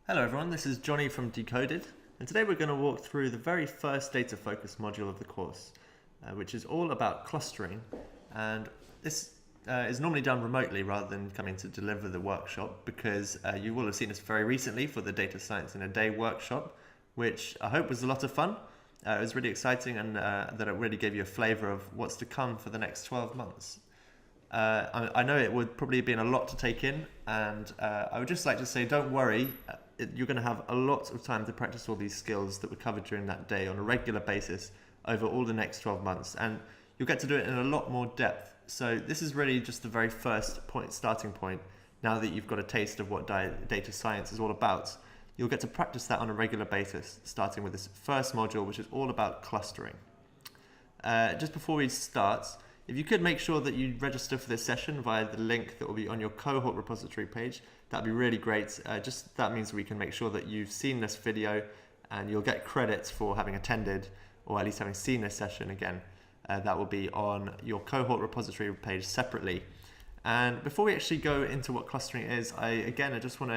Hello everyone, this is Johnny from Decoded, and today we're going to walk through the very first data focus module of the course, which is all about clustering. And this is normally done remotely rather than coming to deliver the workshop, because you will have seen us very recently for the Data Science in a Day workshop, which I hope was a lot of fun. It was really exciting, and that it really gave you a flavour of what's to come for the next 12 months. I know it would probably have been a lot to take in, and I would just like to say, don't worry, you're going to have a lot of time to practice all these skills that were covered during that day on a regular basis over all the next 12 months, and you'll get to do it in a lot more depth. So this is really just the very first starting point. Now that you've got a taste of what data science is all about, you'll get to practice that on a regular basis, starting with this first module, which is all about clustering. Just before we start, if you could make sure that you register for this session via the link that will be on your cohort repository page, that'd be really great. Just that means we can make sure that you've seen this video and you'll get credits for having attended, or at least having seen this session again. That will be on your cohort repository page separately. And before we actually go into what clustering is, I just want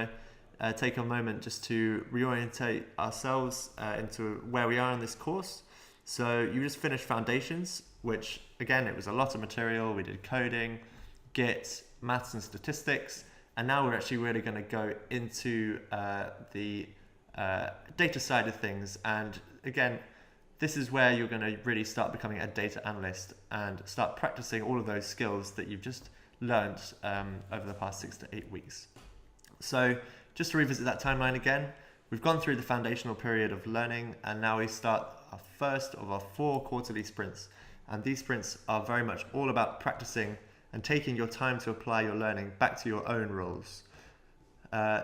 to take a moment just to reorientate ourselves into where we are in this course. So you just finished Foundations, which again, it was a lot of material. We did coding, Git, maths and statistics, and now we're actually really going to go into the data side of things. And again, this is where you're going to really start becoming a data analyst and start practicing all of those skills that you've just learned over the past 6 to 8 weeks. So just to revisit that timeline again, we've gone through the foundational period of learning, and now we start our first of our 4 quarterly sprints. And these sprints are very much all about practicing and taking your time to apply your learning back to your own roles.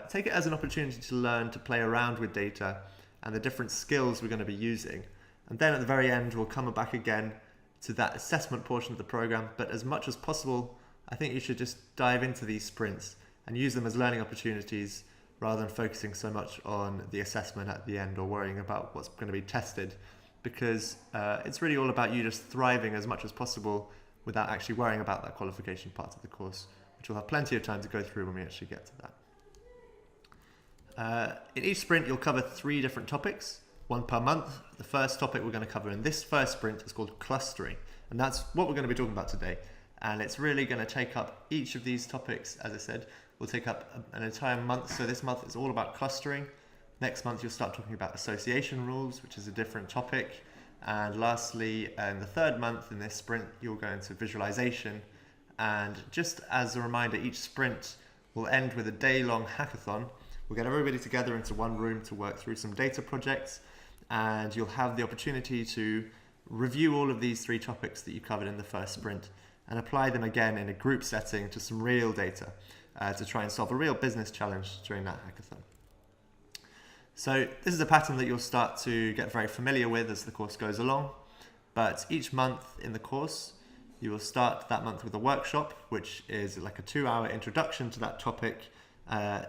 Take it as an opportunity to learn to play around with data and the different skills we're going to be using. And then at the very end, we'll come back again to that assessment portion of the program. But as much as possible, I think you should just dive into these sprints and use them as learning opportunities rather than focusing so much on the assessment at the end or worrying about what's going to be tested, because it's really all about you just thriving as much as possible without actually worrying about that qualification part of the course, which we'll have plenty of time to go through when we actually get to that. In each sprint, you'll cover 3 different topics, 1 per month. The first topic we're going to cover in this first sprint is called clustering, and that's what we're going to be talking about today. And it's really going to take up each of these topics, as I said, will take up an entire month. So this month is all about clustering. Next month, you'll start talking about association rules, which is a different topic. And lastly, in the third month in this sprint, you'll go into visualization. And just as a reminder, each sprint will end with a day-long hackathon. We'll get everybody together into one room to work through some data projects. And you'll have the opportunity to review all of these 3 topics that you covered in the first sprint and apply them again in a group setting to some real data to try and solve a real business challenge during that hackathon. So this is a pattern that you'll start to get very familiar with as the course goes along. But each month in the course, you will start that month with a workshop, which is like a 2-hour introduction to that topic.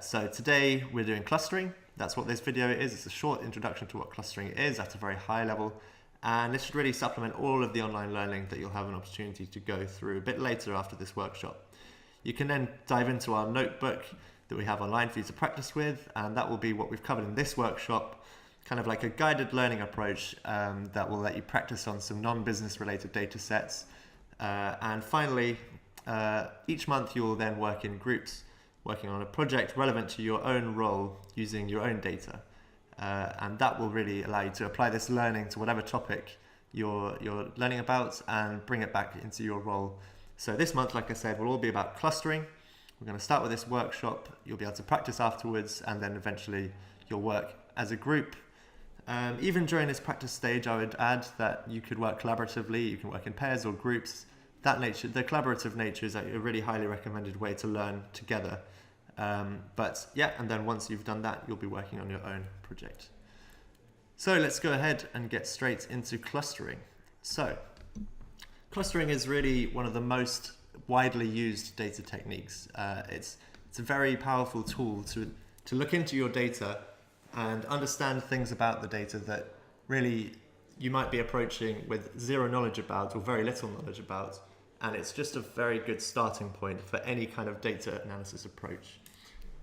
So today we're doing clustering. That's what this video is. It's a short introduction to what clustering is at a very high level. And this should really supplement all of the online learning that you'll have an opportunity to go through a bit later after this workshop. You can then dive into our notebook that we have online for you to practice with, and that will be what we've covered in this workshop, kind of like a guided learning approach that will let you practice on some non-business related data sets. And finally, each month you will then work in groups, working on a project relevant to your own role using your own data. And that will really allow you to apply this learning to whatever topic you're learning about and bring it back into your role. So this month, like I said, will all be about clustering. We're going to start with this workshop. You'll be able to practice afterwards, and then eventually you'll work as a group. Even during this practice stage, I would add that you could work collaboratively. You can work in pairs or groups. The collaborative nature is a really highly recommended way to learn together. But yeah, and then once you've done that, you'll be working on your own project. So let's go ahead and get straight into clustering. So clustering is really one of the most widely used data techniques. It's a very powerful tool to look into your data and understand things about the data that really you might be approaching with zero knowledge about or very little knowledge about. And it's just a very good starting point for any kind of data analysis approach.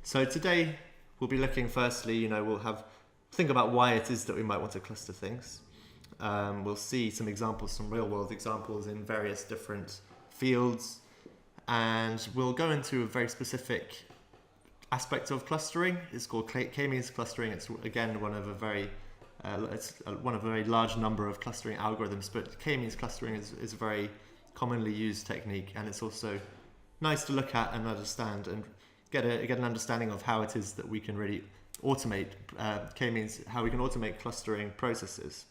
So today we'll be looking firstly, think about why it is that we might want to cluster things. We'll see some examples, some real world examples in various different fields, and we'll go into a very specific aspect of clustering. It's called k-means clustering. It's again one of a very large number of clustering algorithms, but k-means clustering is a very commonly used technique, and it's also nice to look at and understand and get an understanding of how it is that we can really automate k-means, how we can automate clustering processes.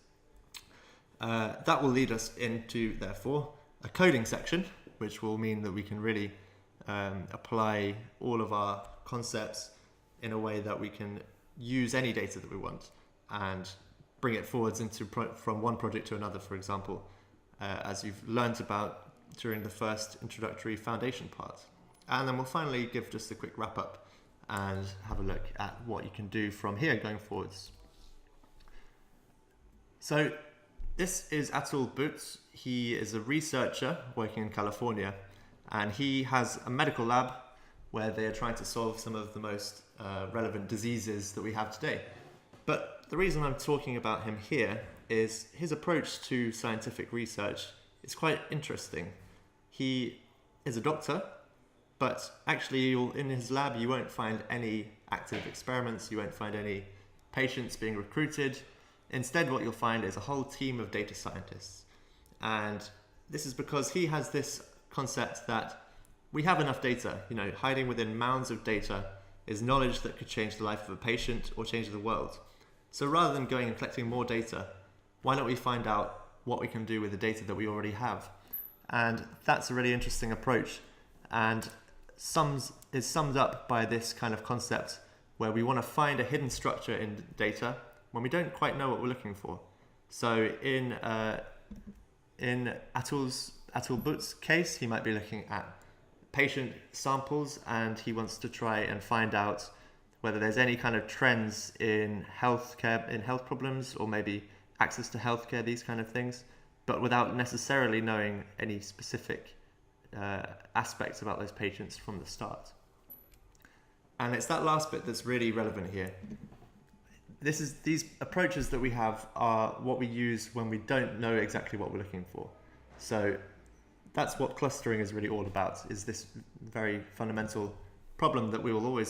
That will lead us into, therefore, a coding section, which will mean that we can really apply all of our concepts in a way that we can use any data that we want and bring it forwards from one project to another, for example, as you've learned about during the first introductory foundation part. And then we'll finally give just a quick wrap up and have a look at what you can do from here going forwards. So this is Atul Butt. He is a researcher working in California, and he has a medical lab where they are trying to solve some of the most relevant diseases that we have today. But the reason I'm talking about him here is his approach to scientific research is quite interesting. He is a doctor, but actually in his lab you won't find any active experiments, you won't find any patients being recruited. Instead, what you'll find is a whole team of data scientists. And this is because he has this concept that we have enough data. Hiding within mounds of data is knowledge that could change the life of a patient or change the world. So rather than going and collecting more data, why don't we find out what we can do with the data that we already have? And that's a really interesting approach, and is summed up by this kind of concept where we want to find a hidden structure in data when we don't quite know what we're looking for. So in Atul Butt's case, he might be looking at patient samples, and he wants to try and find out whether there's any kind of trends in healthcare, in health problems, or maybe access to healthcare, these kind of things, but without necessarily knowing any specific aspects about those patients from the start. And it's that last bit that's really relevant here. These approaches that we have are what we use when we don't know exactly what we're looking for. So that's what clustering is really all about, is this very fundamental problem that we will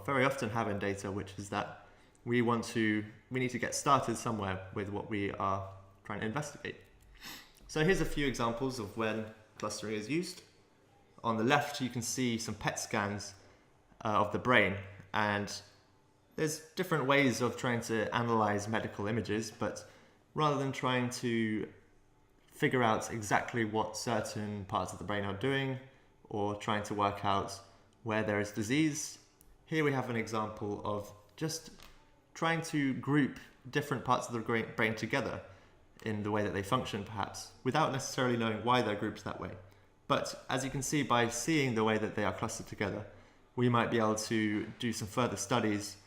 very often have in data, which is that we need to get started somewhere with what we are trying to investigate. So here's a few examples of when clustering is used. On the left, you can see some PET scans of the brain, and there's different ways of trying to analyze medical images, but rather than trying to figure out exactly what certain parts of the brain are doing or trying to work out where there is disease, here we have an example of just trying to group different parts of the brain together in the way that they function, perhaps, without necessarily knowing why they're grouped that way. But as you can see, by seeing the way that they are clustered together, we might be able to do some further studies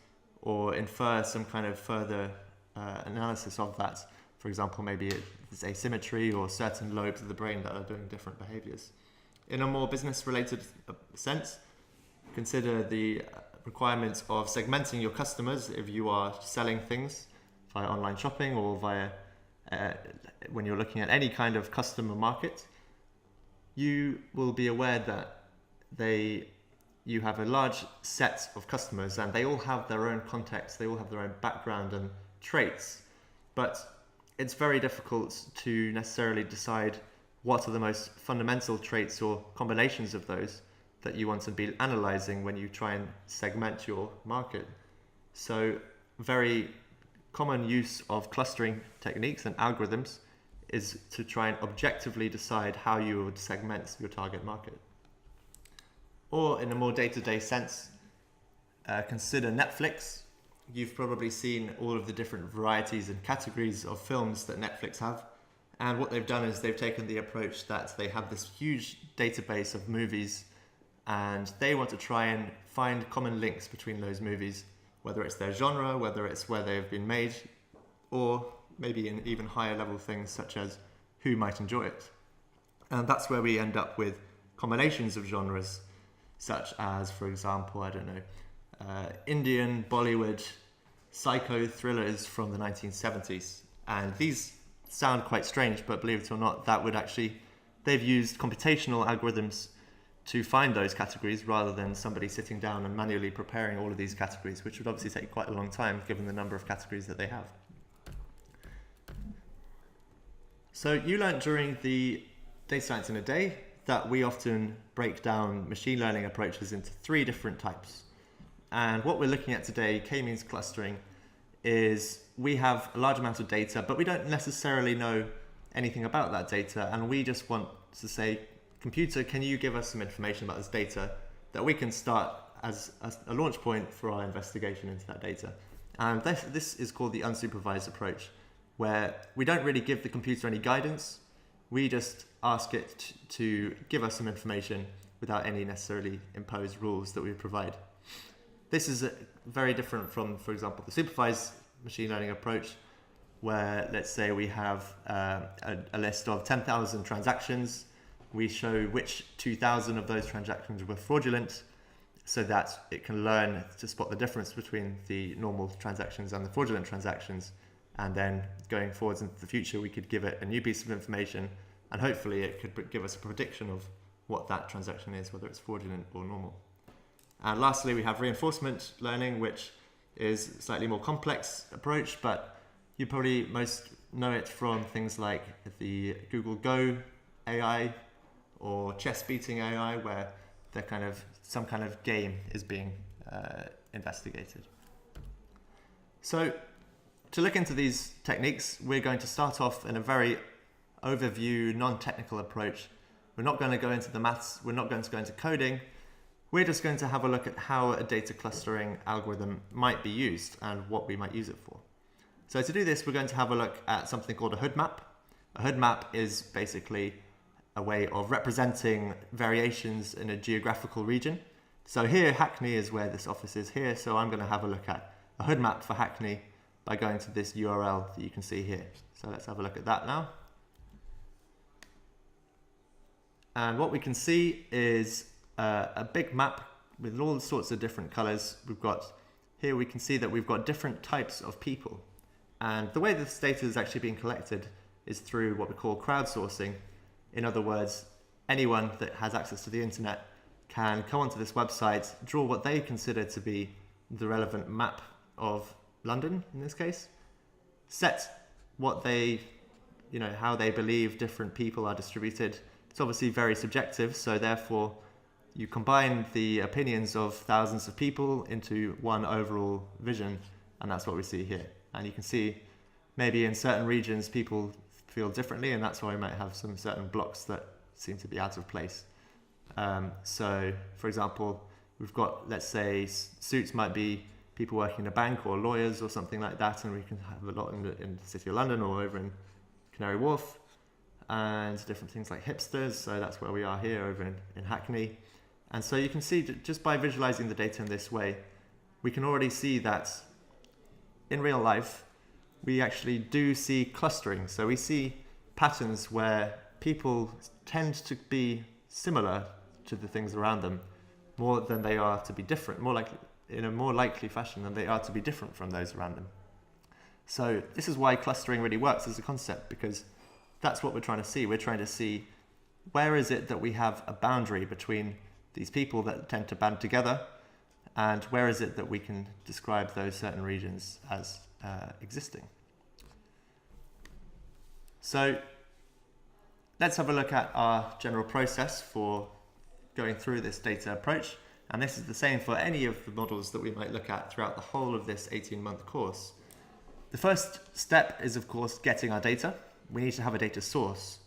or infer some kind of further analysis of that. For example, maybe it's asymmetry or certain lobes of the brain that are doing different behaviors. In a more business-related sense, consider the requirement of segmenting your customers if you are selling things via online shopping or via when you're looking at any kind of customer market. You will be aware that you have a large set of customers, and they all have their own context, they all have their own background and traits, but it's very difficult to necessarily decide what are the most fundamental traits or combinations of those that you want to be analyzing when you try and segment your market. So very common use of clustering techniques and algorithms is to try and objectively decide how you would segment your target market. Or in a more day-to-day sense, consider Netflix. You've probably seen all of the different varieties and categories of films that Netflix have. And what they've done is they've taken the approach that they have this huge database of movies, and they want to try and find common links between those movies, whether it's their genre, whether it's where they've been made, or maybe in even higher level things such as who might enjoy it. And that's where we end up with combinations of genres, such as, for example, Indian Bollywood psycho thrillers from the 1970s. And these sound quite strange, but believe it or not, they've used computational algorithms to find those categories rather than somebody sitting down and manually preparing all of these categories, which would obviously take quite a long time given the number of categories that they have. So you learned during the Data Science in a Day that we often break down machine learning approaches into 3 different types. And what we're looking at today, k-means clustering, is we have a large amount of data, but we don't necessarily know anything about that data, and we just want to say, computer, can you give us some information about this data that we can start as a launch point for our investigation into that data. And this is called the unsupervised approach, where we don't really give the computer any guidance. We just ask it to give us some information without any necessarily imposed rules that we provide. This is very different from, for example, the supervised machine learning approach, where let's say we have a list of 10,000 transactions. We show which 2,000 of those transactions were fraudulent so that it can learn to spot the difference between the normal transactions and the fraudulent transactions. And then going forwards into the future, we could give it a new piece of information, and hopefully it could give us a prediction of what that transaction is, whether it's fraudulent or normal. And lastly, we have reinforcement learning, which is a slightly more complex approach, but you probably most know it from things like the Google Go AI or chess beating AI, where some kind of game is being investigated. So to look into these techniques, we're going to start off in a very overview, non-technical approach. We're not going to go into the maths, we're not going to go into coding. We're just going to have a look at how a data clustering algorithm might be used and what we might use it for. So to do this, we're going to have a look at something called a hood map. A hood map is basically a way of representing variations in a geographical region. So here, Hackney is where this office is here. So I'm going to have a look at a hood map for Hackney by going to this URL that you can see here. So let's have a look at that now. And what we can see is a big map with all sorts of different colors. Here we can see that we've got different types of people. And the way this data is actually being collected is through what we call crowdsourcing. In other words, anyone that has access to the internet can come onto this website, draw what they consider to be the relevant map of London in this case, set what they, how they believe different people are distributed. It's obviously very subjective, so therefore you combine the opinions of thousands of people into one overall vision, and that's what we see here. And you can see maybe in certain regions people feel differently, and that's why we might have some certain blocks that seem to be out of place. So for example, we've got, let's say, suits might be people working in a bank or lawyers or something like that, and we can have a lot in the City of London or over in Canary Wharf, and different things like hipsters. So that's where we are here over in Hackney. And so you can see just by visualizing the data in this way, we can already see that in real life, we actually do see clustering. So we see patterns where people tend to be similar to the things around them more than they are to be different, in a more likely fashion than they are to be different from those around them. So this is why clustering really works as a concept, because that's what we're trying to see. We're trying to see where is it that we have a boundary between these people that tend to band together, and where is it that we can describe those certain regions as existing. So let's have a look at our general process for going through this data approach. And this is the same for any of the models that we might look at throughout the whole of this 18-month course. The first step is, of course, getting our data. We need to have a data source.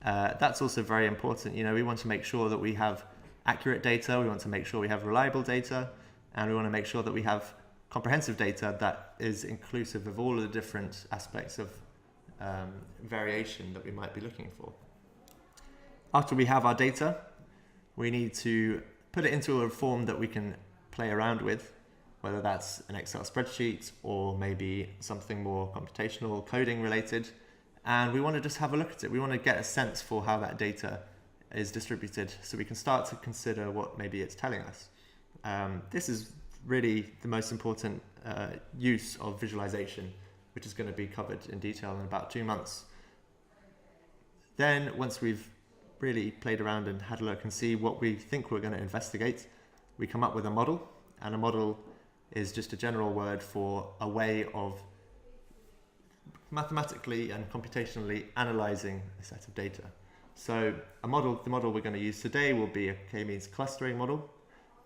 That's also very important. We want to make sure that we have accurate data, we want to make sure we have reliable data, and we want to make sure that we have comprehensive data that is inclusive of all of the different aspects of variation that we might be looking for. After we have our data, we need to put it into a form that we can play around with, whether that's an Excel spreadsheet or maybe something more computational, coding related. And we want to just have a look at it. We want to get a sense for how that data is distributed so we can start to consider what maybe it's telling us. This is really the most important use of visualization, which is going to be covered in detail in about 2 months. Then once we've really played around and had a look and see what we think we're going to investigate, we come up with a model, and a model is just a general word for a way of mathematically and computationally analyzing a set of data. So the model we're going to use today will be a K-means clustering model,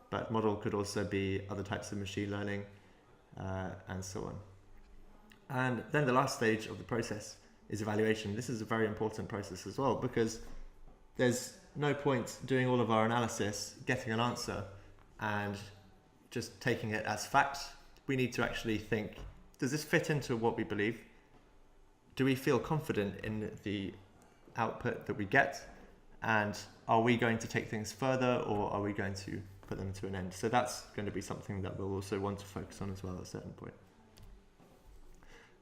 but model could also be other types of machine learning and so on. And then the last stage of the process is evaluation. This is a very important process as well, because there's no point doing all of our analysis, getting an answer, and just taking it as fact. We need to actually think, does this fit into what we believe? Do we feel confident in the output that we get? And are we going to take things further, or are we going to put them to an end? So that's going to be something that we'll also want to focus on as well at a certain point.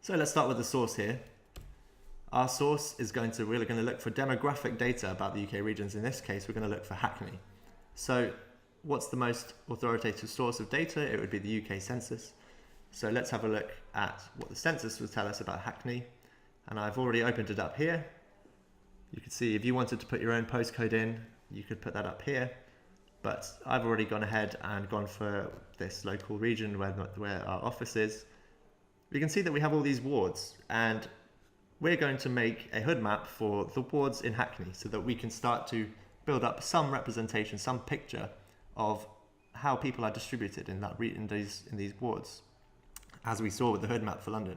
So let's start with the source here. Our source is we're going to look for demographic data about the UK regions. In this case, we're going to look for Hackney. So what's the most authoritative source of data? It would be the UK census. So let's have a look at what the census would tell us about Hackney. And I've already opened it up here. You can see if you wanted to put your own postcode in, you could put that up here. But I've already gone ahead and gone for this local region where our office is. You can see that we have all these wards, and we're going to make a hood map for the wards in Hackney so that we can start to build up some representation, some picture of how people are distributed in these wards, as we saw with the hood map for London.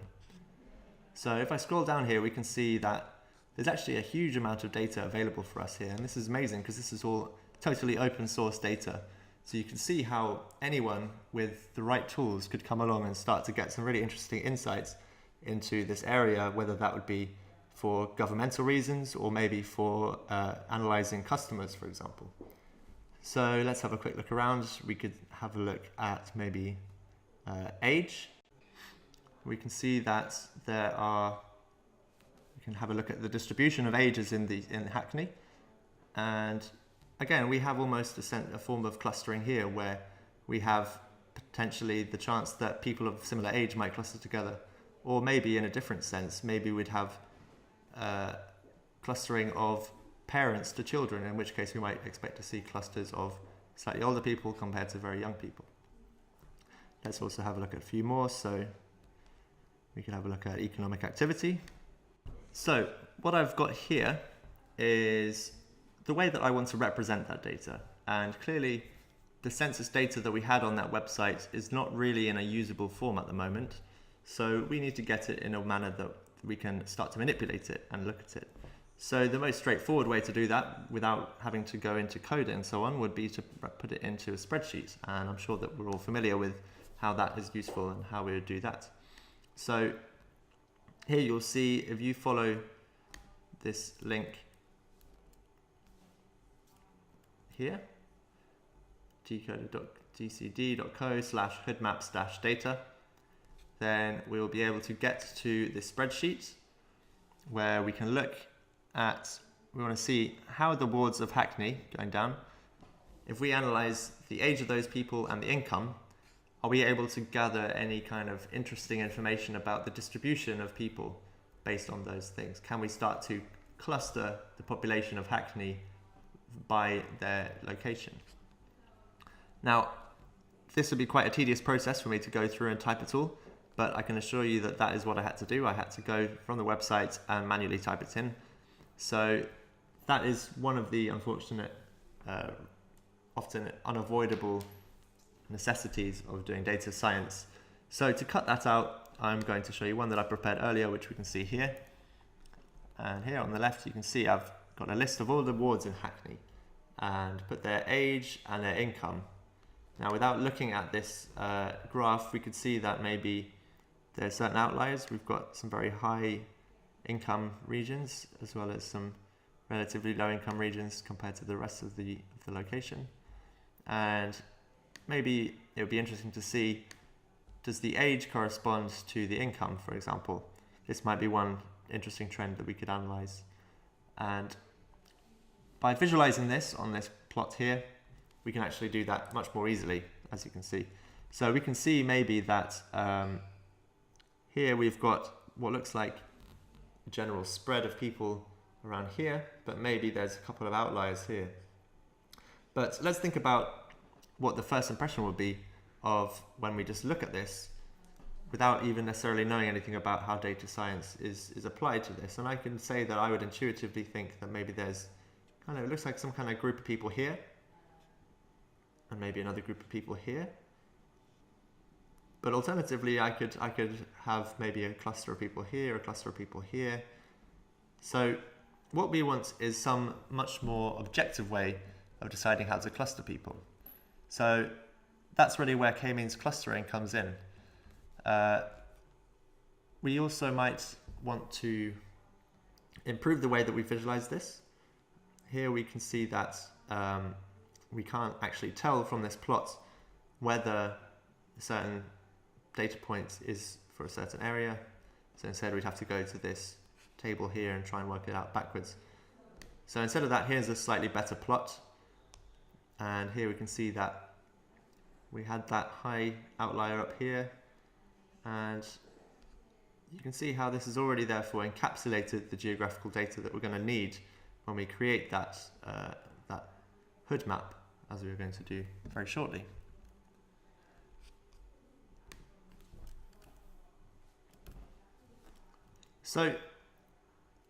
So if I scroll down here, we can see that there's actually a huge amount of data available for us here, and this is amazing because this is all totally open source data. So you can see how anyone with the right tools could come along and start to get some really interesting insights into this area, whether that would be for governmental reasons or maybe for analyzing customers, for example. So let's have a quick look around. We could have a look at maybe age. We can see that we can have a look at the distribution of ages in Hackney. And again, we have almost a form of clustering here where we have potentially the chance that people of similar age might cluster together. Or maybe in a different sense, maybe we'd have clustering of parents to children, in which case we might expect to see clusters of slightly older people compared to very young people. Let's also have a look at a few more. So we can have a look at economic activity. So what I've got here is the way that I want to represent that data. And clearly the census data that we had on that website is not really in a usable form at the moment. So we need to get it in a manner that we can start to manipulate it and look at it. So the most straightforward way to do that without having to go into code and so on would be to put it into a spreadsheet. And I'm sure that we're all familiar with how that is useful and how we would do that. So here you'll see, if you follow this link here, gcoded.gcd.co/hoodmaps-data, then we'll be able to get to this spreadsheet where we can look at, we want to see how the wards of Hackney going down, if we analyze the age of those people and the income, are we able to gather any kind of interesting information about the distribution of people based on those things? Can we start to cluster the population of Hackney by their location? Now, this would be quite a tedious process for me to go through and type it all, but I can assure you that that is what I had to do. I had to go from the website and manually type it in. So that is one of the unfortunate, often unavoidable necessities of doing data science. So to cut that out, I'm going to show you one that I prepared earlier, which we can see here. And here on the left, you can see I've got a list of all the wards in Hackney and put their age and their income. Now, without looking at this graph, we could see that maybe there's certain outliers. We've got some very high income regions as well as some relatively low income regions compared to the rest of the location. And maybe it would be interesting to see, does the age correspond to the income, for example? This might be one interesting trend that we could analyze. And by visualizing this on this plot here, we can actually do that much more easily, as you can see. So we can see maybe that here we've got what looks like a general spread of people around here, but maybe there's a couple of outliers here. But let's think about what the first impression would be of when we just look at this without even necessarily knowing anything about how data science is applied to this. And I can say that I would intuitively think that maybe there's it looks like some kind of group of people here, and maybe another group of people here. But alternatively, I could have maybe a cluster of people here, a cluster of people here. So what we want is some much more objective way of deciding how to cluster people. So that's really where k-means clustering comes in. We also might want to improve the way that we visualize this. Here we can see that we can't actually tell from this plot whether a certain data point is for a certain area. So instead we'd have to go to this table here and try and work it out backwards. So instead of that, here's a slightly better plot. And here we can see that we had that high outlier up here. And you can see how this has already therefore encapsulated the geographical data that we're going to need when we create that, that hood map, as we are going to do very shortly. So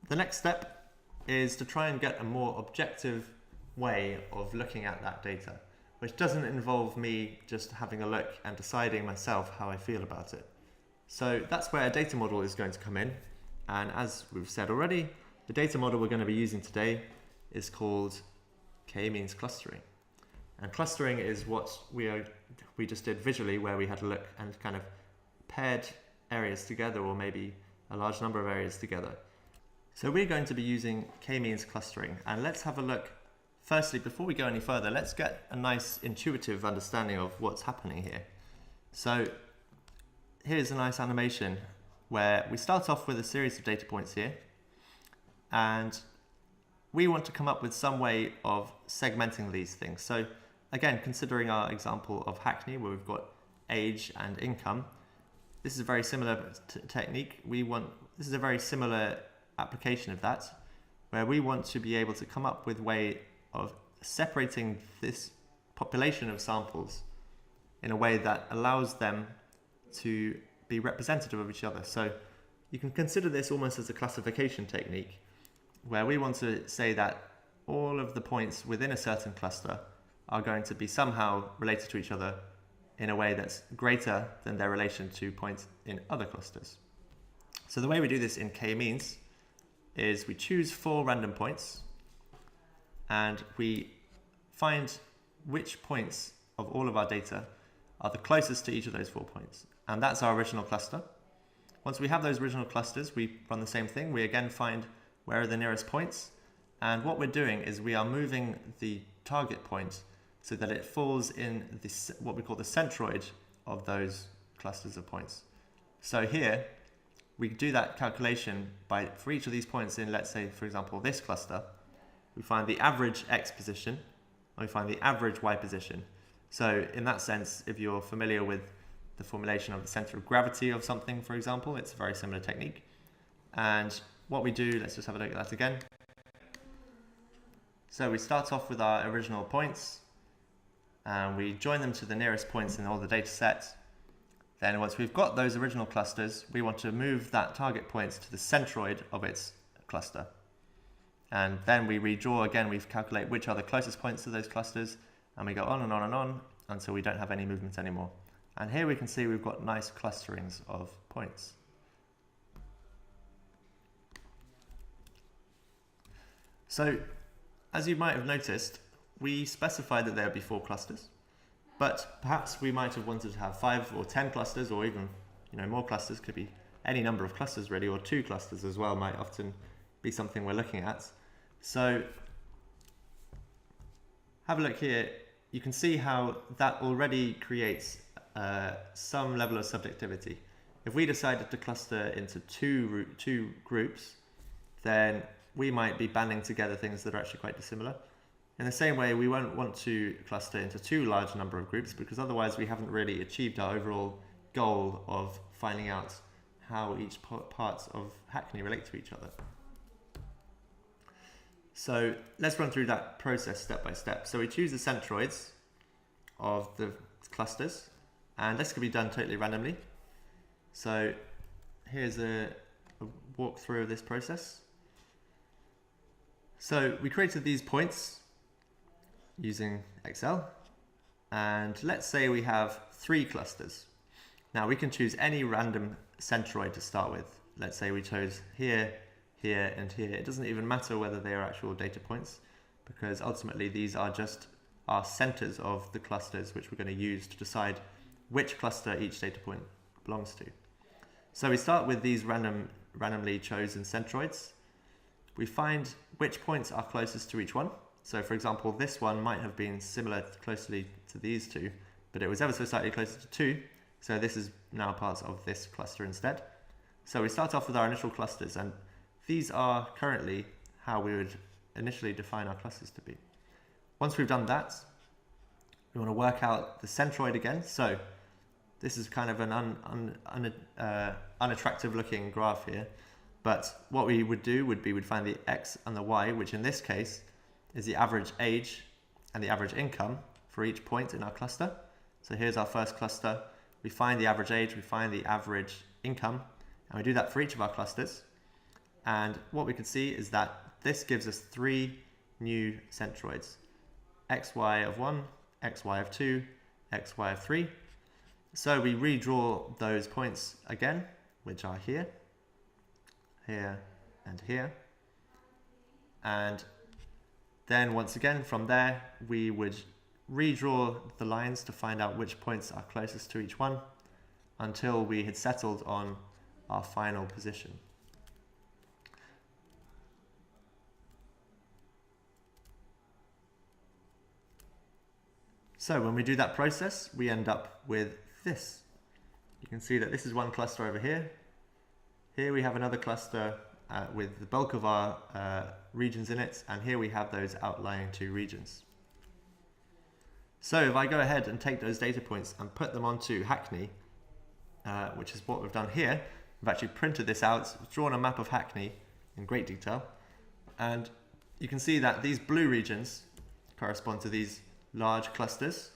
the next step is to try and get a more objective way of looking at that data, which doesn't involve me just having a look and deciding myself how I feel about it. So that's where a data model is going to come in. And as we've said already, the data model we're going to be using today is called k-means clustering. And clustering is what we just did visually, where we had a look and kind of paired areas together, or maybe a large number of areas together. So we're going to be using k-means clustering, and let's have a look. Firstly, before we go any further, let's get a nice intuitive understanding of what's happening here. So here's a nice animation where we start off with a series of data points here, and we want to come up with some way of segmenting these things. So again, considering our example of Hackney, where we've got age and income, this is a very similar technique. This is a very similar application of that, where we want to be able to come up with a way of separating this population of samples in a way that allows them to be representative of each other. So you can consider this almost as a classification technique, where we want to say that all of the points within a certain cluster are going to be somehow related to each other in a way that's greater than their relation to points in other clusters. So the way we do this in k-means is we choose 4 random points, and we find which points of all of our data are the closest to each of those 4 points. And that's our original cluster. Once we have those original clusters, we run the same thing. We again find where are the nearest points. And what we're doing is we are moving the target point so that it falls in this, what we call the centroid of those clusters of points. So here, we do that calculation by, for each of these points in, let's say, for example, this cluster, we find the average x position, and we find the average y position. So in that sense, if you're familiar with the formulation of the center of gravity of something, for example, it's a very similar technique. And what we do, let's just have a look at that again. So we start off with our original points, and we join them to the nearest points in all the data sets. Then once we've got those original clusters, we want to move that target points to the centroid of its cluster. And then we redraw again, we calculate which are the closest points to those clusters, and we go on and on and on until we don't have any movement anymore. And here we can see we've got nice clusterings of points. So, as you might have noticed, we specified that there would be 4 clusters, but perhaps we might have wanted to have 5 or 10 clusters, or even more clusters. Could be any number of clusters really, or 2 clusters as well might often be something we're looking at. So have a look here. You can see how that already creates some level of subjectivity. If we decided to cluster into two groups, then we might be banding together things that are actually quite dissimilar. In the same way, we won't want to cluster into too large a number of groups because otherwise we haven't really achieved our overall goal of finding out how each parts of Hackney relate to each other. So let's run through that process step by step. So we choose the centroids of the clusters, and this can be done totally randomly. So here's a walkthrough of this process. So we created these points using Excel, and let's say we have 3 clusters. Now we can choose any random centroid to start with. Let's say we chose here, here, and here. It doesn't even matter whether they are actual data points, because ultimately these are just our centers of the clusters which we're going to use to decide which cluster each data point belongs to. So we start with these randomly chosen centroids. We find which points are closest to each one. So for example, this one might have been similar closely to these two, but it was ever so slightly closer to 2. So this is now part of this cluster instead. So we start off with our initial clusters, and these are currently how we would initially define our clusters to be. Once we've done that, we want to work out the centroid again. So this is kind of an unattractive looking graph here. But what we would do would be we'd find the X and the Y, which in this case is the average age and the average income for each point in our cluster. So here's our first cluster. We find the average age, we find the average income, and we do that for each of our clusters. And what we can see is that this gives us 3 new centroids: XY of 1, XY of 2, XY of 3. So we redraw those points again, which are here, here, and here. And then once again from there, we would redraw the lines to find out which points are closest to each one until we had settled on our final position. So when we do that process, we end up with this. You can see that this is one cluster over here. Here we have another cluster with the bulk of our regions in it, and here we have those outlying 2 regions. So if I go ahead and take those data points and put them onto Hackney, which is what we've done here, we've actually printed this out, drawn a map of Hackney in great detail, and you can see that these blue regions correspond to these large clusters.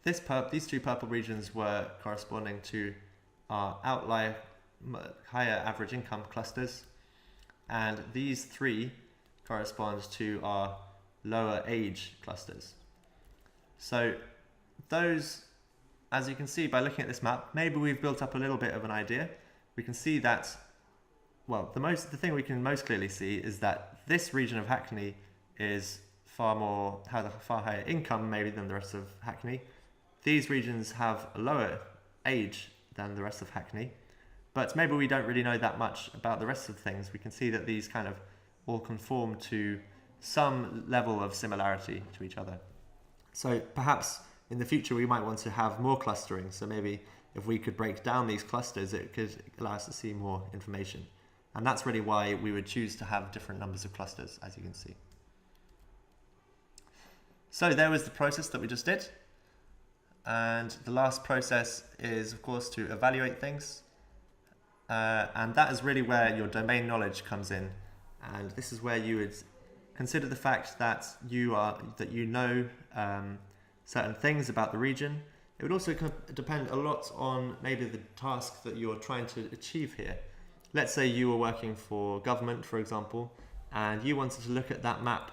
These 2 purple regions were corresponding to our outlier higher average income clusters, and these 3 correspond to our lower age clusters. So those, as you can see by looking at this map, maybe we've built up a little bit of an idea. We can see that, well, the thing we can most clearly see is that this region of Hackney is has a far higher income maybe than the rest of Hackney. These regions have a lower age than the rest of Hackney, but maybe we don't really know that much about the rest of things. We can see that these kind of all conform to some level of similarity to each other. So perhaps in the future we might want to have more clustering. So maybe if we could break down these clusters, it could allow us to see more information. And that's really why we would choose to have different numbers of clusters, as you can see. So there was the process that we just did. And the last process is, of course, to evaluate things. And that is really where your domain knowledge comes in. And this is where you would consider the fact that you know certain things about the region. It would also depend a lot on maybe the task that you're trying to achieve here. Let's say you were working for government, for example, and you wanted to look at that map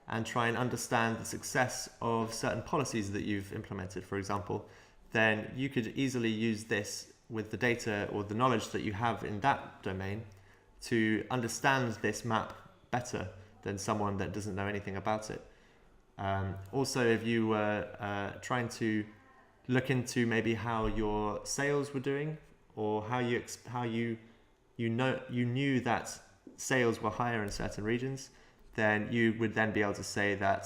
and try and understand the success of certain policies that you've implemented, for example, then you could easily use this with the data or the knowledge that you have in that domain to understand this map better than someone that doesn't know anything about it. Also, if you were trying to look into maybe how your sales were doing, or how you knew that sales were higher in certain regions, then you would then be able to say that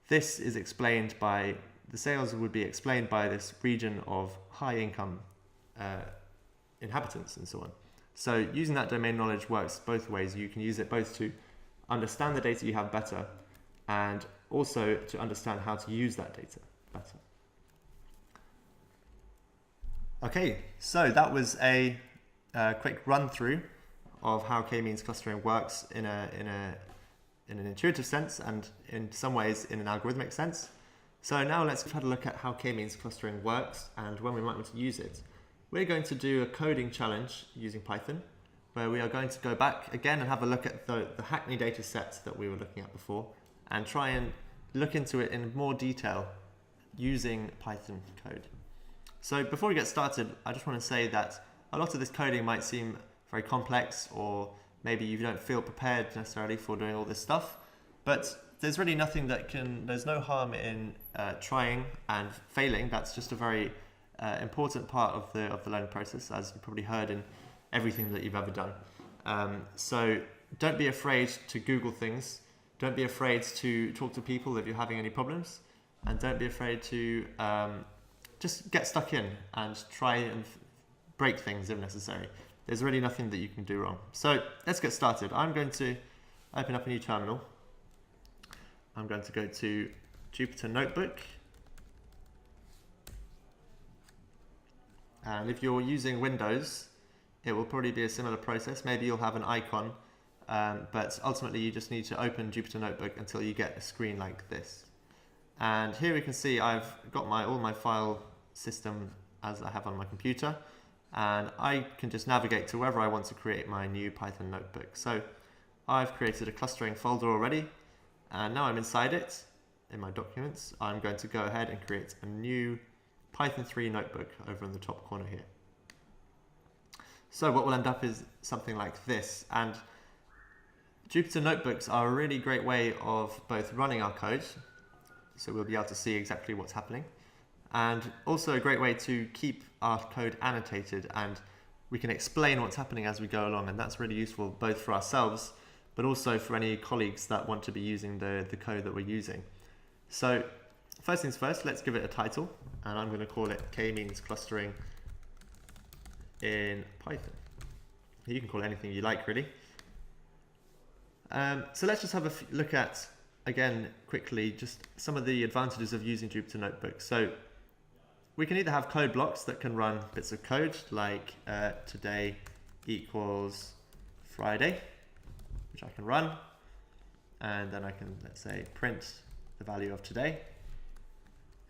this is explained by, the sales would be explained by this region of high income inhabitants and so on. So using that domain knowledge works both ways. You can use it both to understand the data you have better, and also to understand how to use that data better. Okay, so that was a quick run through of how k-means clustering works in an intuitive sense, and in some ways in an algorithmic sense. So now let's have a look at how k-means clustering works and when we might want to use it. We're going to do a coding challenge using Python, where we are going to go back again and have a look at the Hackney data set that we were looking at before, and try and look into it in more detail using Python code. So before we get started, I just want to say that a lot of this coding might seem very complex, or maybe you don't feel prepared necessarily for doing all this stuff, but there's really nothing there's no harm in trying and failing. That's just a very important part of the learning process, as you probably heard in everything that you've ever done. So don't be afraid to Google things. Don't be afraid to talk to people if you're having any problems, and don't be afraid to just get stuck in and try and break things if necessary. There's really nothing that you can do wrong. So let's get started. I'm going to open up a new terminal. I'm going to go to Jupyter Notebook. And if you're using Windows, it will probably be a similar process. Maybe you'll have an icon, but ultimately you just need to open Jupyter Notebook until you get a screen like this. And here we can see I've got all my file system as I have on my computer, and I can just navigate to wherever I want to create my new Python notebook. So I've created a clustering folder already, and now I'm inside it in my documents. I'm going to go ahead and create a new Python 3 notebook over in the top corner here. So what will end up is something like this, and Jupyter Notebooks are a really great way of both running our code, so we'll be able to see exactly what's happening, and also a great way to keep our code annotated, and we can explain what's happening as we go along, and that's really useful both for ourselves but also for any colleagues that want to be using the code that we're using. So first things first, let's give it a title, and I'm going to call it k-means clustering in Python. You can call it anything you like, really. So let's just have a look at, again, quickly, just some of the advantages of using Jupyter Notebook. So we can either have code blocks that can run bits of code, like today equals Friday, which I can run, and then I can, let's say, print the value of today,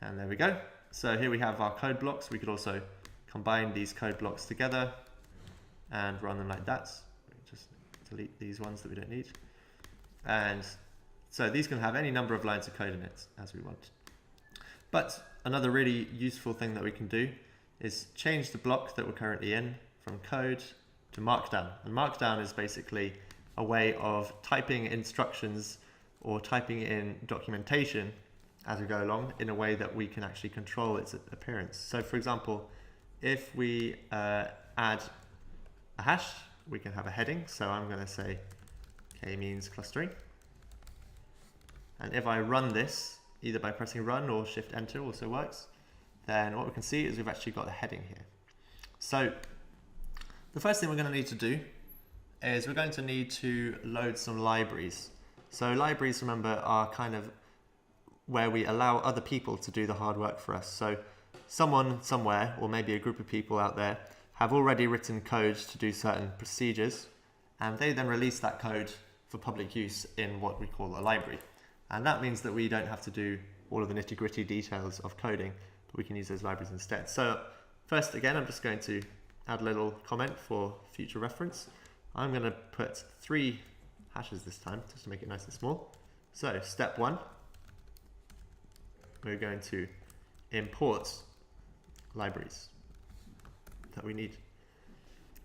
and there we go. So here we have our code blocks. We could also combine these code blocks together and run them like that. Just delete these ones that we don't need. And so these can have any number of lines of code in it as we want. But another really useful thing that we can do is change the block that we're currently in from code to Markdown. And Markdown is basically a way of typing instructions or typing in documentation as we go along in a way that we can actually control its appearance. So for example, if we add a hash, we can have a heading. So I'm going to say k-means clustering. And if I run this, either by pressing run or shift enter also works, then what we can see is we've actually got a heading here. So the first thing we're going to need to do is we're going to need to load some libraries. So libraries, remember, are kind of where we allow other people to do the hard work for us. So someone somewhere, or maybe a group of people out there, have already written code to do certain procedures, and they then release that code for public use in what we call a library. And that means that we don't have to do all of the nitty-gritty details of coding, but we can use those libraries instead. So first, again, I'm just going to add a little comment for future reference. I'm going to put 3 hashes this time, just to make it nice and small. So step 1, we're going to import libraries that we need.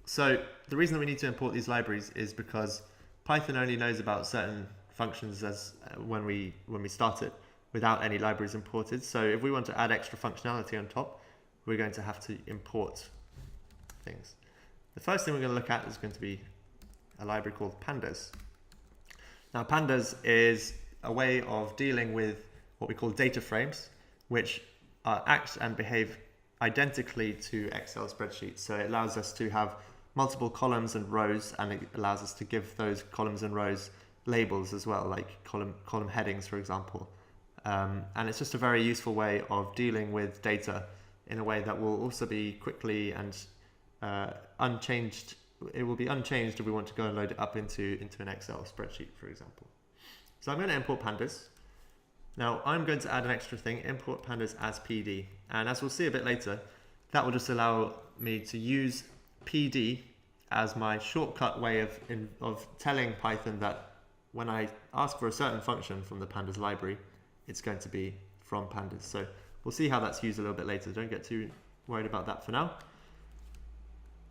So the reason that we need to import these libraries is because Python only knows about certain functions as when we start it without any libraries imported. So if we want to add extra functionality on top, we're going to have to import things. The first thing we're going to look at is going to be a library called pandas. Now pandas is a way of dealing with what we call data frames, which act and behave identically to Excel spreadsheets. So it allows us to have multiple columns and rows, and it allows us to give those columns and rows labels as well, like column headings, for example. And it's just a very useful way of dealing with data in a way that will also be quickly and unchanged. It will be unchanged if we want to go and load it up into an Excel spreadsheet, for example. So I'm going to import pandas. Now I'm going to add an extra thing, import pandas as PD. And as we'll see a bit later, that will just allow me to use PD as my shortcut way of telling Python that when I ask for a certain function from the pandas library, it's going to be from pandas. So we'll see how that's used a little bit later. Don't get too worried about that for now.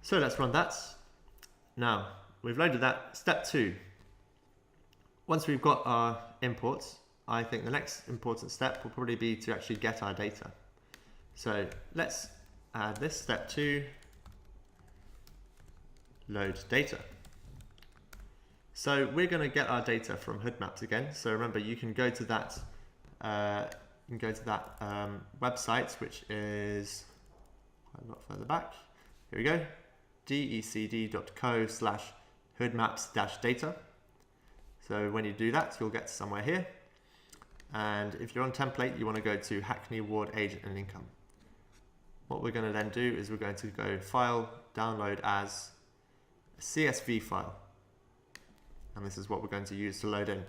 So let's run that. Now, we've loaded that. Step 2. Once we've got our imports, I think the next important step will probably be to actually get our data. So let's add this, step 2, load data. So we're going to get our data from HoodMaps again. So remember, you can go to that website, which is quite a lot further back. Here we go, decd.co/hoodmaps-data. So when you do that, you'll get to somewhere here. And if you're on template, you want to go to Hackney Ward Age and Income. What we're going to then do is we're going to go File, Download as a CSV file. And this is what we're going to use to load in.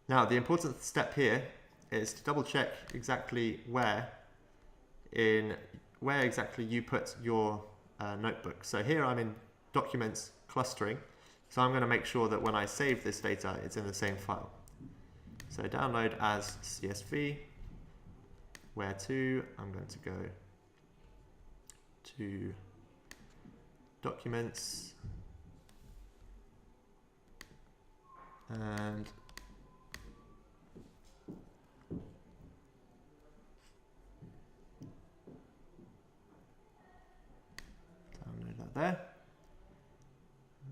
Now, the important step here is to double check exactly where exactly you put your notebook. So here I'm in Documents, Clustering. So I'm going to make sure that when I save this data, it's in the same file. So download as CSV, where to, I'm going to go to Documents, and download that there,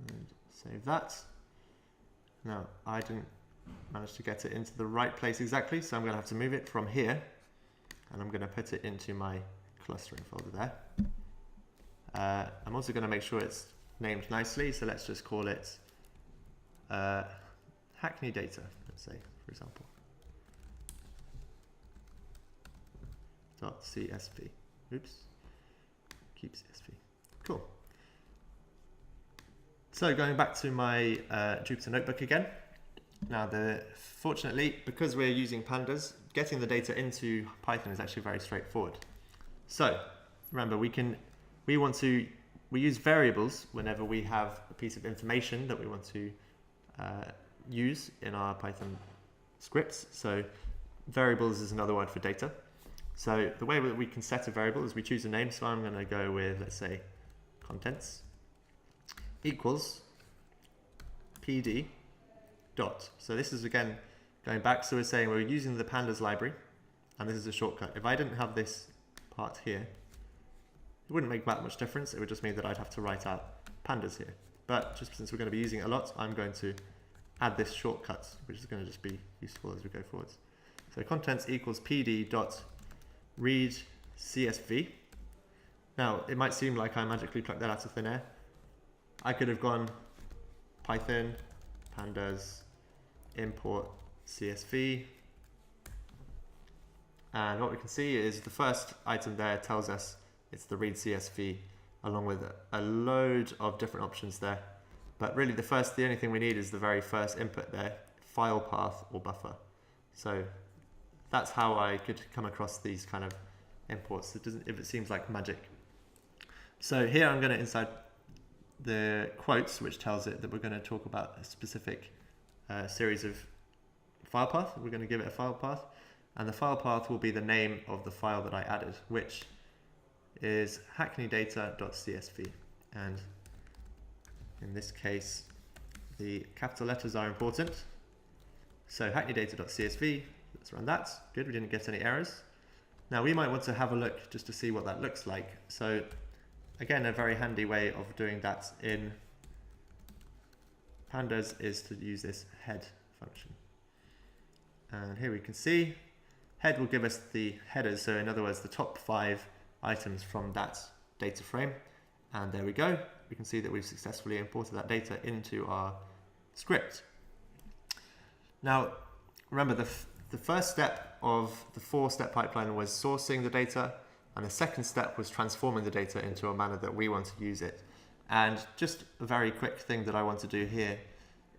and save that. Now, I didn't manage to get it into the right place exactly, so I'm going to have to move it from here, and I'm going to put it into my clustering folder there. I'm also going to make sure it's named nicely, so let's just call it Hackney Data, let's say, for example. .csv. Oops. Keep CSV. Cool. So going back to my Jupyter Notebook again. Now, fortunately, because we're using pandas, getting the data into Python is actually very straightforward. So remember, we use variables whenever we have a piece of information that we want to use in our Python scripts. So variables is another word for data. So the way that we can set a variable is we choose a name. So I'm going to go with, let's say, contents equals PD dot. So this is again going back. So we're saying we're using the pandas library, and this is a shortcut. If I didn't have this part here, it wouldn't make that much difference. It would just mean that I'd have to write out pandas here. But just since we're going to be using it a lot, I'm going to add this shortcut, which is going to just be useful as we go forwards. So contents equals PD dot read CSV. Now, it might seem like I magically plucked that out of thin air. I could have gone Python, pandas, import CSV. And what we can see is the first item there tells us it's the read CSV, along with a load of different options there. But really the only thing we need is the very first input there, file path or buffer. So that's how I could come across these kind of imports. If it seems like magic. So here I'm going to inside the quotes, which tells it that we're going to talk about a specific series of file path. We're going to give it a file path, and the file path will be the name of the file that I added, which is hackneydata.csv. And in this case, the capital letters are important. So hackneydata.csv, let's run that. Good, we didn't get any errors. Now we might want to have a look just to see what that looks like. So again, a very handy way of doing that in pandas is to use this head function. And here we can see head will give us the headers. So in other words, the top 5 items from that data frame. And there we go. We can see that we've successfully imported that data into our script. Now, remember the first step of the 4-step pipeline was sourcing the data, and the second step was transforming the data into a manner that we want to use it. And just a very quick thing that I want to do here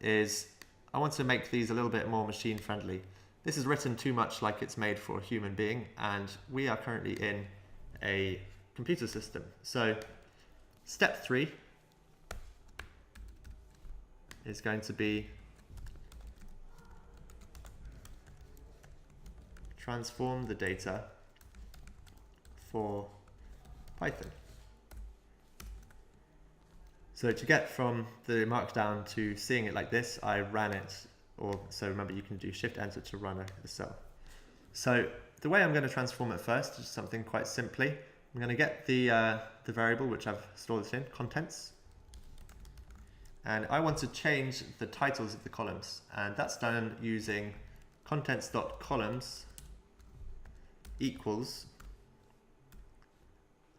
is I want to make these a little bit more machine friendly. This is written too much like it's made for a human being, and we are currently in a computer system. So step 3 is going to be transform the data for Python. So to get from the markdown to seeing it like this, I ran it, so remember you can do Shift Enter to run a cell. So the way I'm going to transform it first is something quite simply. I'm going to get the variable which I've stored this in, contents, and I want to change the titles of the columns, and that's done using contents.columns equals,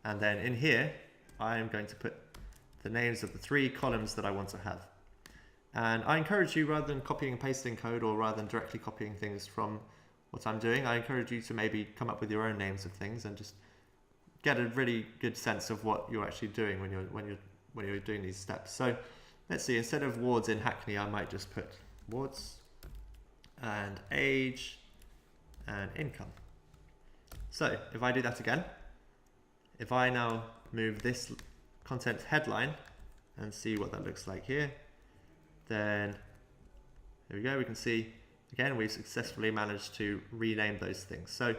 and then in here I am going to put the names of the 3 columns that I want to have. And I encourage you, rather than copying and pasting code, or rather than directly copying things from what I'm doing, I encourage you to maybe come up with your own names of things and just get a really good sense of what you're actually doing when you're doing these steps. So let's see, instead of wards in Hackney, I might just put wards and age and income. So if I do that again, if I now move this content headline and see what that looks like here, then here we go, we can see again we've successfully managed to rename those things. So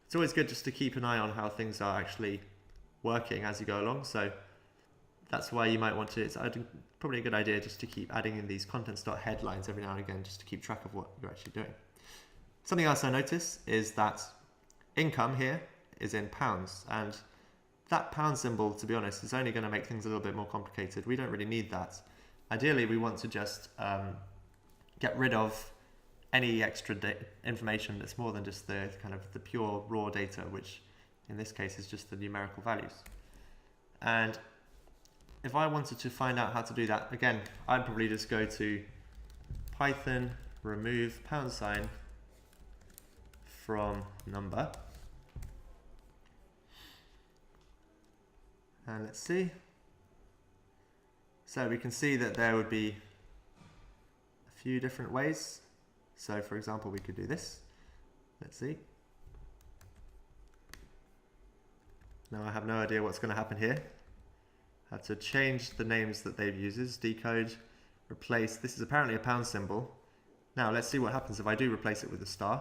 it's always good just to keep an eye on how things are actually working as you go along. So that's why you might want to, it's probably a good idea just to keep adding in these contents.headlines every now and again, just to keep track of what you're actually doing. Something else I notice is that income here is in pounds, and that pound symbol, to be honest, is only going to make things a little bit more complicated. We don't really need that. Ideally, we want to just get rid of any extra information that's more than just the kind of the pure raw data, which in this case is just the numerical values. And if I wanted to find out how to do that, again, I'd probably just go to Python remove £, from number. And let's see. So we can see that there would be a few different ways. So for example, we could do this. Let's see. Now I have no idea what's going to happen here. I have to change the names that they've used. Decode, replace. This is apparently a pound symbol. Now let's see what happens if I do replace it with a star.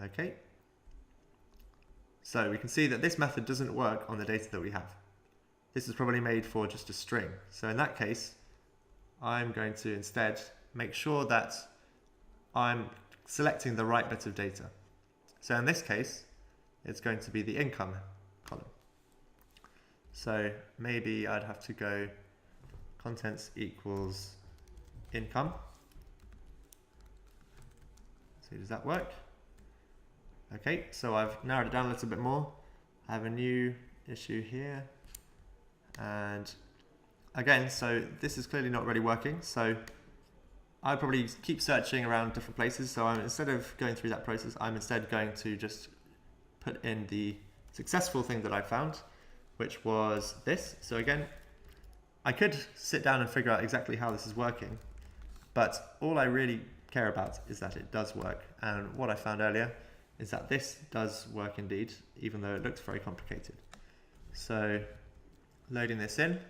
Okay. So we can see that this method doesn't work on the data that we have. This is probably made for just a string. So in that case, I'm going to instead make sure that I'm selecting the right bit of data. So in this case, it's going to be the income column. So maybe I'd have to go contents equals income. So does that work? Okay, so I've narrowed it down a little bit more. I have a new issue here. And again, so this is clearly not really working. So I'll probably keep searching around different places. So instead of going through that process, I'm instead going to just put in the successful thing that I found, which was this. So again, I could sit down and figure out exactly how this is working, but all I really care about is that it does work. And what I found earlier is that this does work indeed, even though it looks very complicated. So loading this in.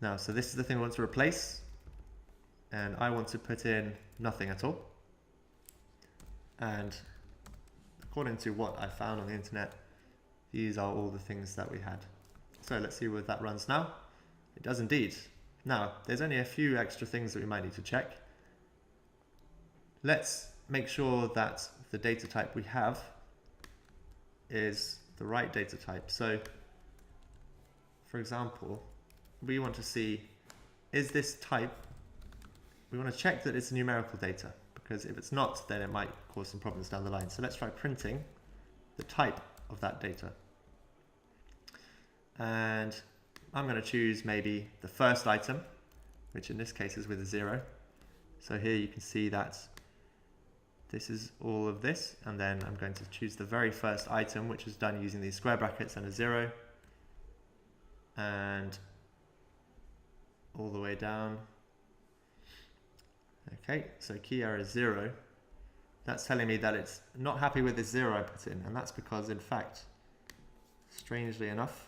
Now, so this is the thing I want to replace, and I want to put in nothing at all. And according to what I found on the internet, these are all the things that we had. So let's see whether that runs now. It does indeed. Now, there's only a few extra things that we might need to check. Let's make sure that the data type we have is the right data type. So, for example, we want to see, is this type, we want to check that it's numerical data, because if it's not, then it might cause some problems down the line. So let's try printing the type of that data. And I'm going to choose maybe the first item. which in this case is with a 0. So here you can see that this is all of this, and then I'm going to choose the very first item, which is done using these square brackets and a 0, and all the way down. Okay, so key error is 0. That's telling me that it's not happy with this 0 I put in, and that's because, in fact, strangely enough,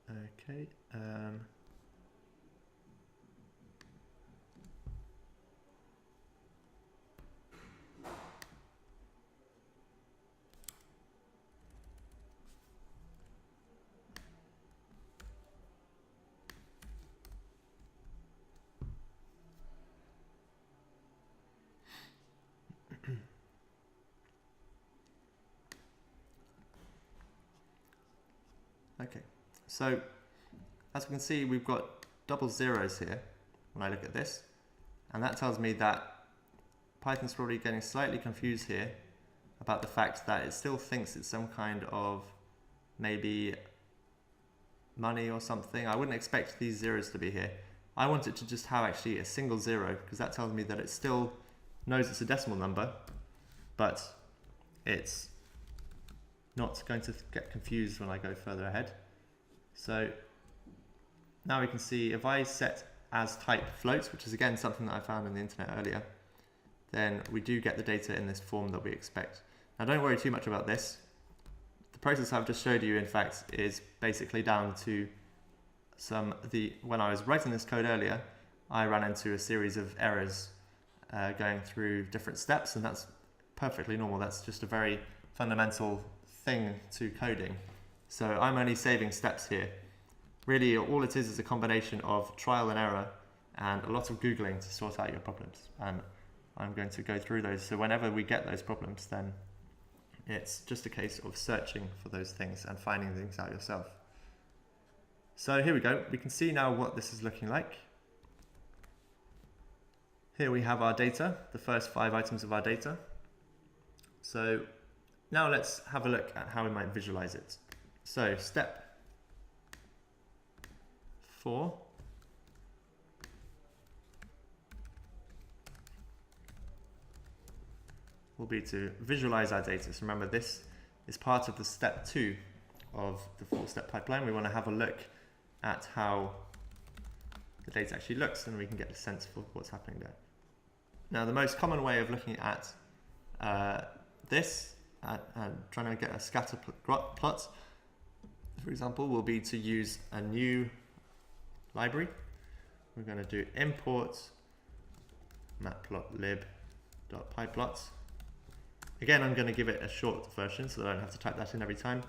okay, okay, so as we can see, we've got double zeros here when I look at this, and that tells me that Python's probably getting slightly confused here about the fact that it still thinks it's some kind of maybe money or something. I wouldn't expect these zeros to be here. I want it to just have actually a single 0, because that tells me that it still knows it's a decimal number, but it's not going to get confused when I go further ahead. So now we can see if I set as type floats, which is again something that I found on the internet earlier, then we do get the data in this form that we expect. Now don't worry too much about this. The process I've just showed you, in fact, is basically down to when I was writing this code earlier, I ran into a series of errors going through different steps, and that's perfectly normal. That's just a very fundamental thing to coding. So I'm only saving steps here. Really, all it is a combination of trial and error and a lot of Googling to sort out your problems. And I'm going to go through those. So whenever we get those problems, then it's just a case of searching for those things and finding things out yourself. So here we go. We can see now what this is looking like. Here we have our data, the first 5 items of our data. So now let's have a look at how we might visualize it. So step 4. Will be to visualize our data. So remember, this is part of the step 2 of the 4-step pipeline. We want to have a look at how the data actually looks, and we can get a sense for what's happening there. Now, the most common way of looking at this, trying to get a scatter plot, for example, will be to use a new library. We're going to do import matplotlib.pyplot. Again, I'm going to give it a short version so that I don't have to type that in every time.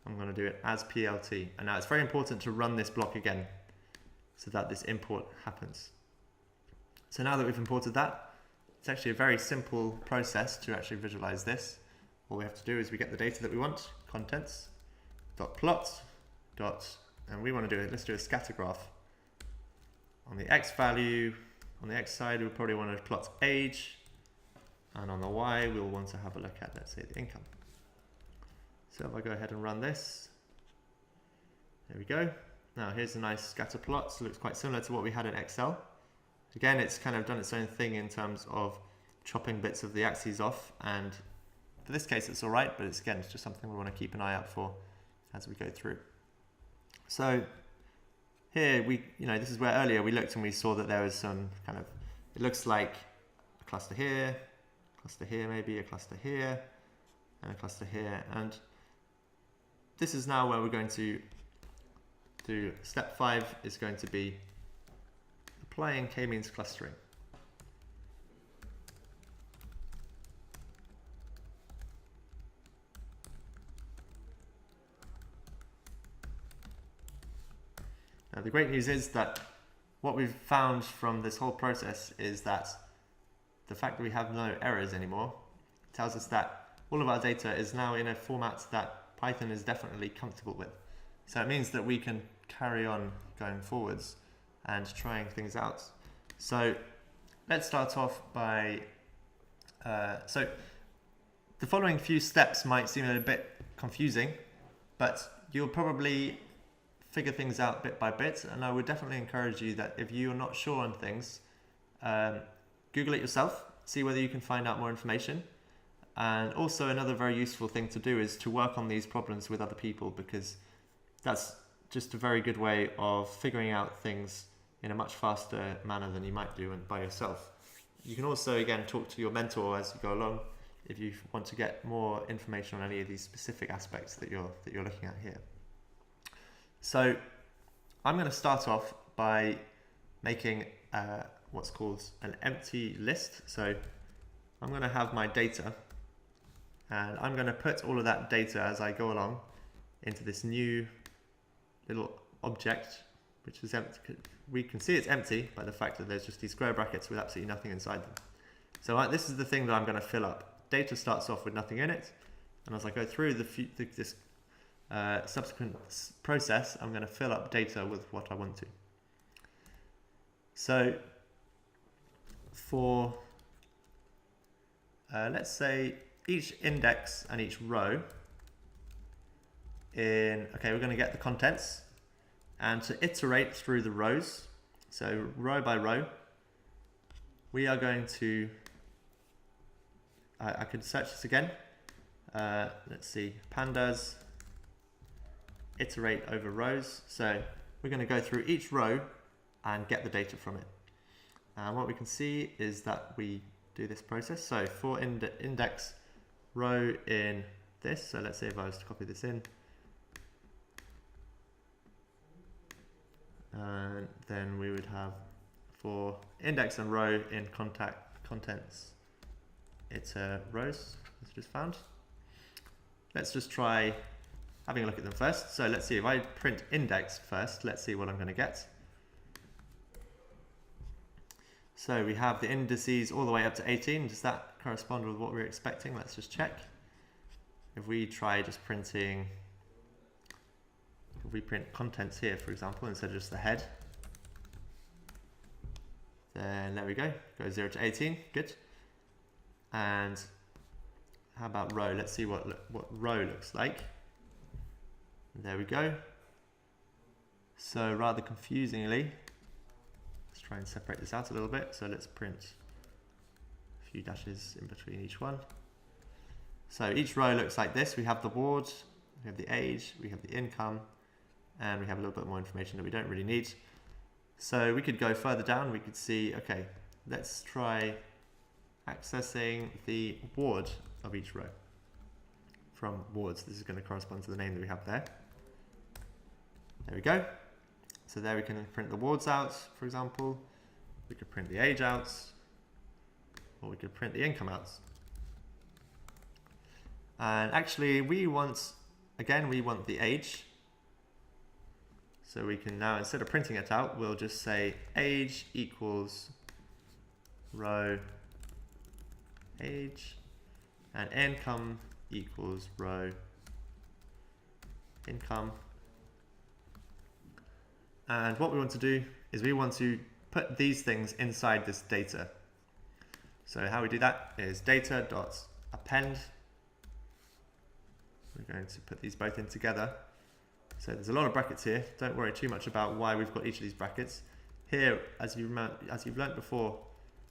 I'm going to do it as PLT. And now it's very important to run this block again so that this import happens. So now that we've imported that, it's actually a very simple process to actually visualize this. All we have to do is we get the data that we want, contents, .plot, and we want to do it. Let's do a scatter graph. On the X value, on the X side, we probably want to plot age, and on the Y, we'll want to have a look at, let's say, the income. So if I go ahead and run this, there we go. Now here's a nice scatter plot. So it looks quite similar to what we had in Excel. Again, it's kind of done its own thing in terms of chopping bits of the axes off, and for this case it's all right, but it's just something we want to keep an eye out for as we go through. So here this is where earlier we looked and we saw that there was some kind of, it looks like a cluster here maybe, a cluster here, and a cluster here. And this is now where we're going to do step 5 is going to be applying k-means clustering. Now the great news is that what we've found from this whole process is that the fact that we have no errors anymore tells us that all of our data is now in a format that Python is definitely comfortable with. So it means that we can carry on going forwards and trying things out. So let's start off by, so the following few steps might seem a bit confusing, but you'll probably figure things out bit by bit, and I would definitely encourage you that if you're not sure on things, Google it yourself, see whether you can find out more information. And also another very useful thing to do is to work on these problems with other people, because that's just a very good way of figuring out things in a much faster manner than you might do by yourself. You can also, again, talk to your mentor as you go along if you want to get more information on any of these specific aspects that you're looking at here. So I'm going to start off by making what's called an empty list. So I'm going to have my data, and I'm going to put all of that data as I go along into this new little object, which is empty. We can see it's empty by the fact that there's just these square brackets with absolutely nothing inside them. So this is the thing that I'm going to fill up. Data starts off with nothing in it, and as I go through this subsequent process, I'm going to fill up data with what I want to. So for let's say each index and each row we're going to get the contents, and to iterate through the rows, so row by row, we are going to I could search this again. Let's see, pandas iterate over rows. So we're going to go through each row and get the data from it. And what we can see is that we do this process. So for index row in this, so let's say if I was to copy this in, and then we would have for index and row in contents, it's rows, as we just found. Let's just try having a look at them first. So let's see, if I print index first, let's see what I'm going to get. So we have the indices all the way up to 18. Does that correspond with what we're expecting? Let's just check. If we try just printing, if we print contents here, for example, instead of just the head, then there we go, go 0 to 18, good. And how about row? Let's see what row looks like. There we go. So rather confusingly, let's try and separate this out a little bit. So let's print a few dashes in between each one. So each row looks like this. We have the ward, we have the age, we have the income, and we have a little bit more information that we don't really need. So we could go further down. We could see, okay, let's try accessing the ward of each row from wards. This is going to correspond to the name that we have there. There we go. So there we can print the wards out, for example. We could print the age out, or we could print the income out. And actually we want the age. So we can now, instead of printing it out, we'll just say age equals row age, and income equals row income. And what we want to do is we want to put these things inside this data. So how we do that is data.append. We're going to put these both in together. So there's a lot of brackets here. Don't worry too much about why we've got each of these brackets. Here, as you've learnt before,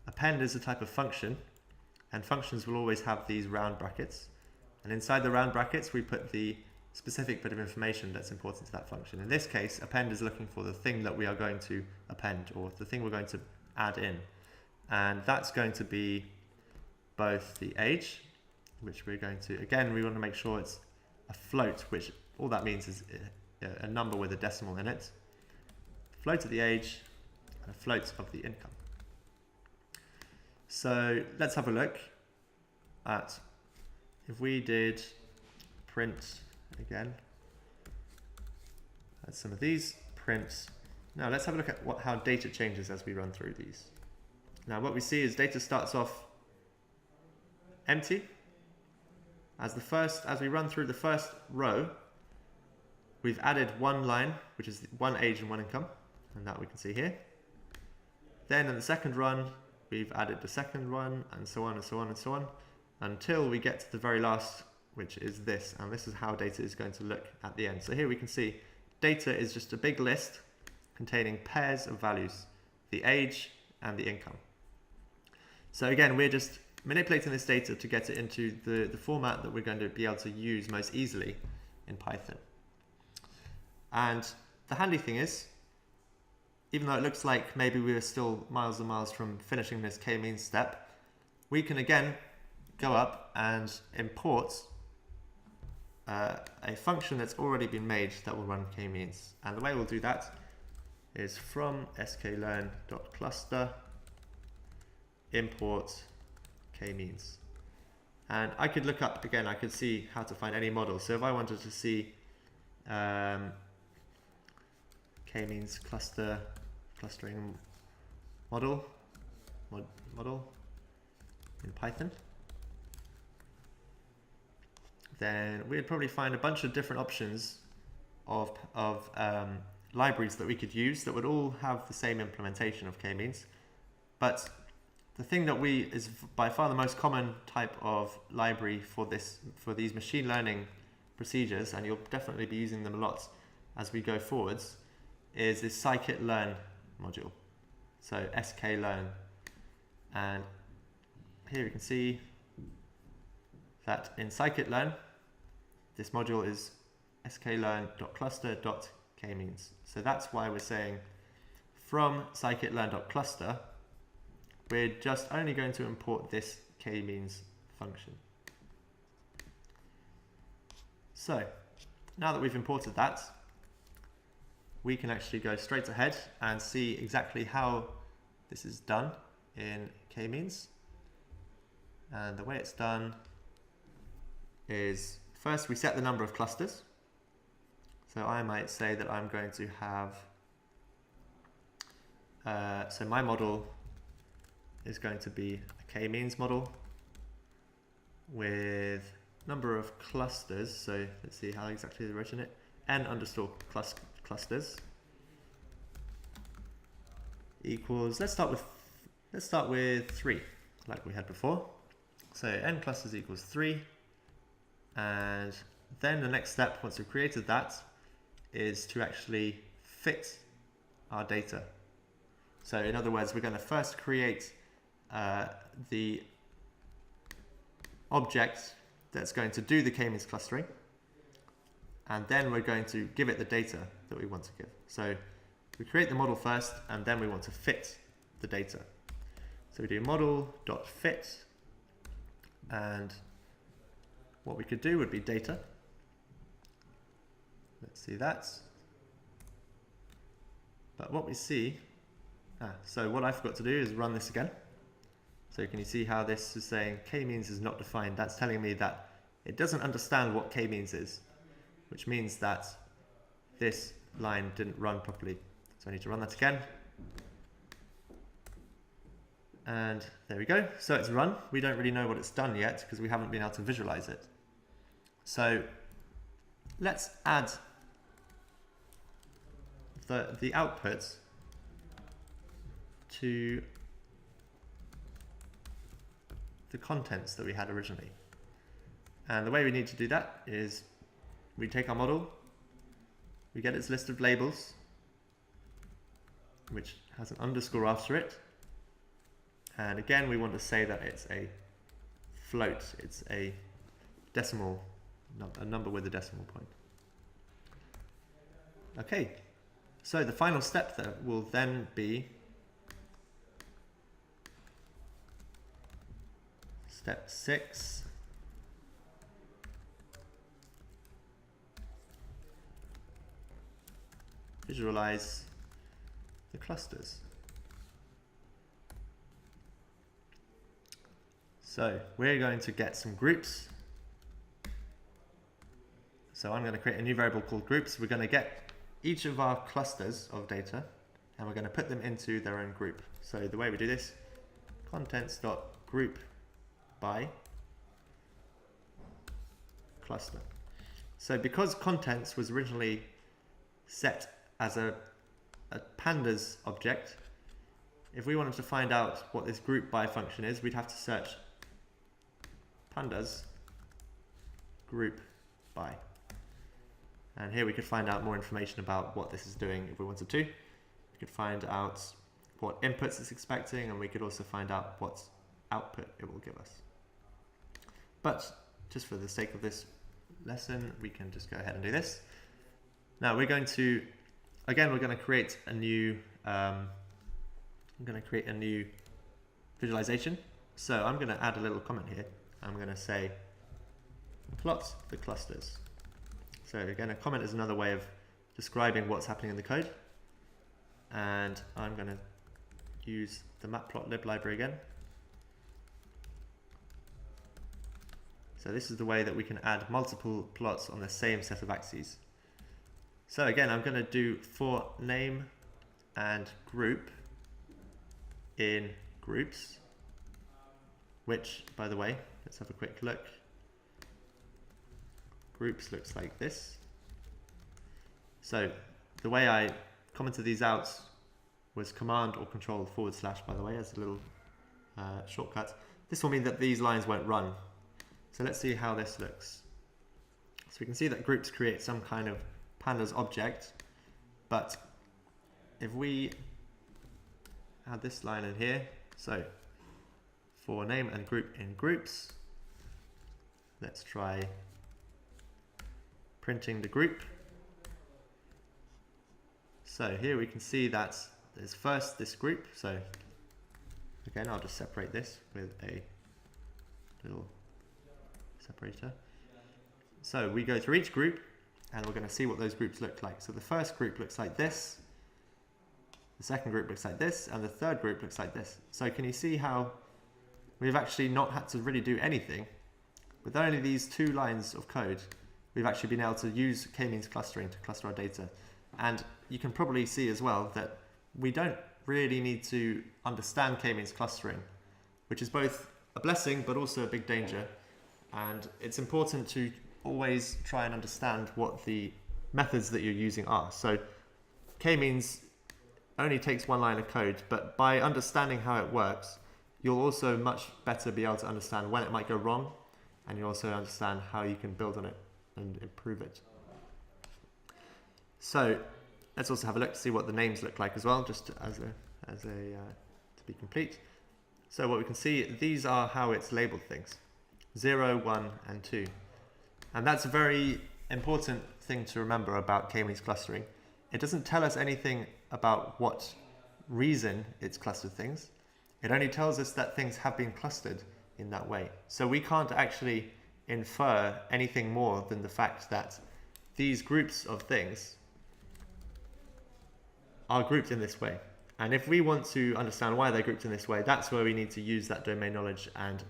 append is a type of function, and functions will always have these round brackets. And inside the round brackets, we put the specific bit of information that's important to that function. In this case, append is looking for the thing that we are going to append, or the thing we're going to add in. And that's going to be both the age, which we're going to, again, we want to make sure it's a float, which all that means is a number with a decimal in it. Float of the age, and a float of the income. So let's have a look at, if we did print again, add some of these, print. Now let's have a look at how data changes as we run through these. Now what we see is data starts off empty. As we run through the first row, we've added one line, which is one age and one income, and that we can see here. Then in the second run, we've added the second one, and so on and so on and so on, until we get to the very last which is this, and this is how data is going to look at the end. So here we can see data is just a big list containing pairs of values, the age and the income. So again, we're just manipulating this data to get it into the format that we're going to be able to use most easily in Python. And the handy thing is, even though it looks like maybe we were still miles and miles from finishing this k-means step, we can again go up and import a function that's already been made that will run k-means. And the way we'll do that is from sklearn.cluster import k-means. And I could look up, again, I could see how to find any model. So if I wanted to see k-means clustering model in Python, then we'd probably find a bunch of different options of libraries that we could use that would all have the same implementation of k-means. But the thing that is by far the most common type of library for these machine learning procedures, and you'll definitely be using them a lot as we go forwards, is this scikit-learn module. So sklearn. And here we can see that in scikit-learn, this module is sklearn.cluster.k-means. So that's why we're saying from scikit-learn.cluster, we're just only going to import this k-means function. So now that we've imported that, we can actually go straight ahead and see exactly how this is done in k-means. And the way it's done is, first we set the number of clusters. So I might say that I'm going to have, so my model is going to be a k-means model with number of clusters. So let's see how exactly they're written it. n underscore clusters equals, let's start with 3 like we had before. So n clusters equals 3, and then the next step, once we've created that, is to actually fit our data. So in other words, we're going to first create the object that's going to do the k-means clustering, and then we're going to give it the data that we want to give. So we create the model first, and then we want to fit the data. So we do model.fit, and what we could do would be data. Let's see that. But what we see, so what I forgot to do is run this again. So can you see how this is saying k-means is not defined? That's telling me that it doesn't understand what k-means is, which means that this line didn't run properly. So I need to run that again. And there we go. So it's run. We don't really know what it's done yet because we haven't been able to visualize it. So let's add the output to the contents that we had originally. And the way we need to do that is we take our model, we get its list of labels, which has an underscore after it. And again, we want to say that it's a float, it's a decimal, a number with a decimal point. Okay, so the final step there will then be step 6. Visualize the clusters. So we're going to get some groups. So I'm going to create a new variable called groups. We're going to get each of our clusters of data, and we're going to put them into their own group. So the way we do this, contents.group by cluster. So because contents was originally set as a pandas object, if we wanted to find out what this group by function is, we'd have to search pandas group by. And here we could find out more information about what this is doing if we wanted to. We could find out what inputs it's expecting, and we could also find out what output it will give us. But just for the sake of this lesson, we can just go ahead and do this. Now we're going to, again, we're going to create a new, visualization. So I'm going to add a little comment here. I'm going to say plot the clusters. So again, a comment is another way of describing what's happening in the code. And I'm going to use the matplotlib library again. So this is the way that we can add multiple plots on the same set of axes. So again, I'm going to do for name and group in groups, which, by the way, let's have a quick look. Groups looks like this. So the way I commented these out was command or control / by the way, as a little shortcut. This will mean that these lines won't run. So let's see how this looks. So we can see that groups create some kind of pandas object, but if we add this line in here, so for name and group in groups, let's try printing the group. So here we can see that there's first this group. So again, I'll just separate this with a little separator. So we go through each group and we're going to see what those groups look like. So the first group looks like this, the second group looks like this, and the third group looks like this. So can you see how we've actually not had to really do anything? With only these 2 lines of code, we've actually been able to use k-means clustering to cluster our data. And you can probably see as well that we don't really need to understand k-means clustering, which is both a blessing but also a big danger. And it's important to always try and understand what the methods that you're using are. So k-means only takes 1 line of code, but by understanding how it works, you'll also much better be able to understand when it might go wrong, and you also understand how you can build on it and improve it. So let's also have a look to see what the names look like as well, just to be complete. So what we can see, these are how it's labeled things: 0, 1, and 2. And that's a very important thing to remember about k-means clustering. It doesn't tell us anything about what reason it's clustered things. It only tells us that things have been clustered in that way. So we can't actually infer anything more than the fact that these groups of things are grouped in this way. And if we want to understand why they're grouped in this way, that's where we need to use that domain knowledge and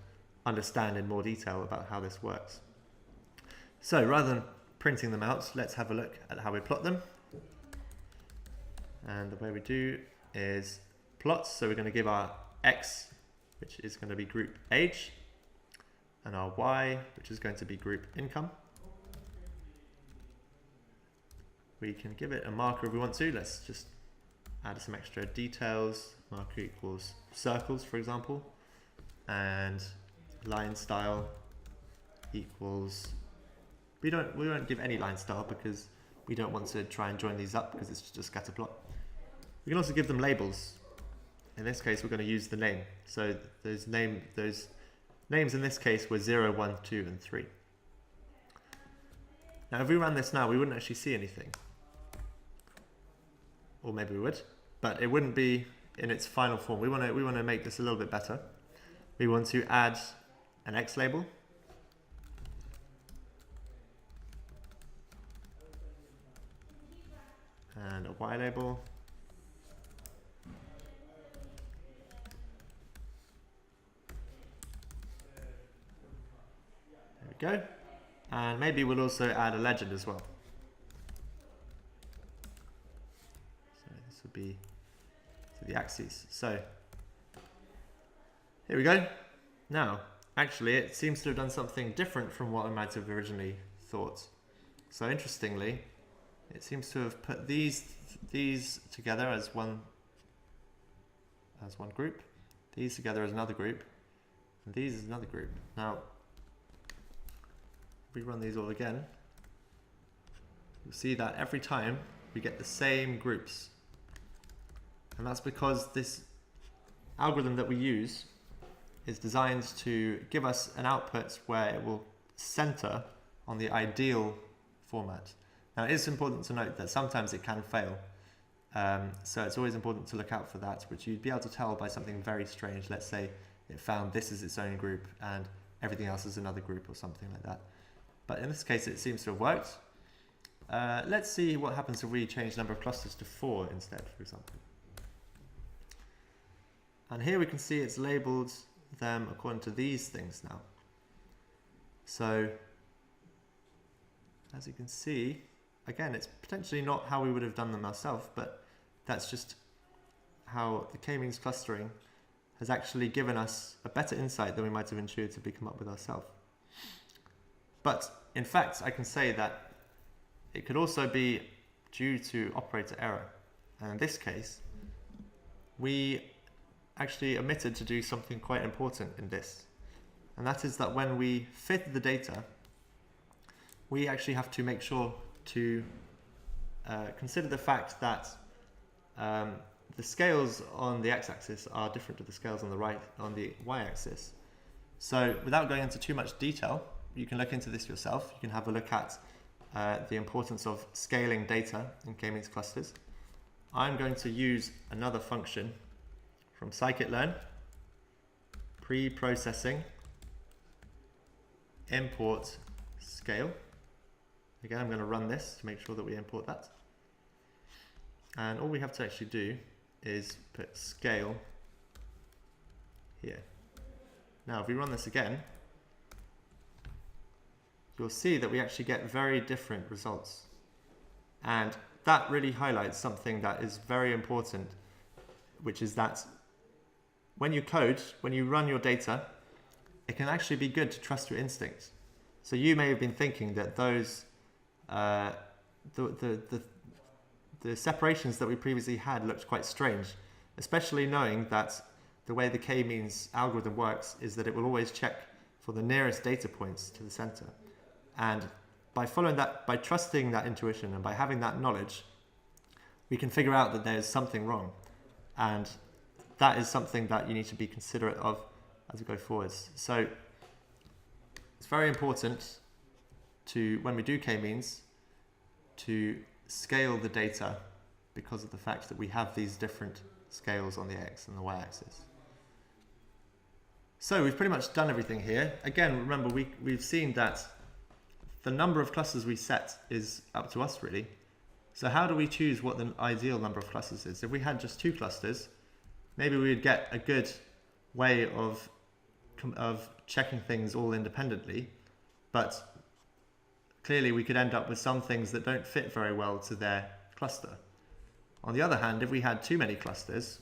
understand in more detail about how this works. So rather than printing them out, let's have a look at how we plot them. And the way we do is plot. So we're going to give our X, which is going to be group age, and our Y, which is going to be group income. We can give it a marker if we want to. Let's just add some extra details. Marker equals circles, for example, and line style equals, we won't give any line style because we don't want to try and join these up because it's just a scatter plot. We can also give them labels. In this case, we're going to use the name. So those names in this case were 0, 1, 2, and 3. Now, if we ran this now, we wouldn't actually see anything. Or maybe we would, but it wouldn't be in its final form. We want to make this a little bit better. We want to add an X label. And a Y label. There we go. And maybe we'll also add a legend as well. So this would be to the axes. So here we go. Now, actually, it seems to have done something different from what I might have originally thought. So interestingly, it seems to have put these together as one group, these together as another group, and these as another group. Now, if we run these all again, you'll see that every time we get the same groups. And that's because this algorithm that we use is designed to give us an output where it will center on the ideal format. Now, it is important to note that sometimes it can fail. So it's always important to look out for that, which you'd be able to tell by something very strange. Let's say it found this is its own group and everything else is another group or something like that. But in this case, it seems to have worked. Let's see what happens if we change the number of clusters to 4 instead, for example. And here we can see it's labeled them according to these things now. So, as you can see, again, it's potentially not how we would have done them ourselves, but that's just how the k-means clustering has actually given us a better insight than we might have intuitively come up with ourselves. But in fact, I can say that it could also be due to operator error. And in this case, we actually omitted to do something quite important in this. And that is that when we fit the data, we actually have to make sure to consider the fact that the scales on the x-axis are different to the scales on the y-axis. So without going into too much detail, you can look into this yourself. You can have a look at the importance of scaling data in k-means clusters. I'm going to use another function from scikit-learn, pre-processing, import scale. Again, I'm going to run this to make sure that we import that. And all we have to actually do is put scale here. Now, if we run this again, you'll see that we actually get very different results. And that really highlights something that is very important, which is that when you code, when you run your data, it can actually be good to trust your instincts. So you may have been thinking that those the separations that we previously had looked quite strange, especially knowing that the way the k-means algorithm works is that it will always check for the nearest data points to the center. And by following that, by trusting that intuition and by having that knowledge, we can figure out that there's something wrong. And that is something that you need to be considerate of as we go forwards. So it's very important to, when we do k-means, to scale the data because of the fact that we have these different scales on the x and the y-axis. So we've pretty much done everything here. Again, remember, we've seen that the number of clusters we set is up to us, really. So how do we choose what the ideal number of clusters is? If we had just 2 clusters, maybe we would get a good way of checking things all independently, but clearly we could end up with some things that don't fit very well to their cluster. On the other hand, if we had too many clusters,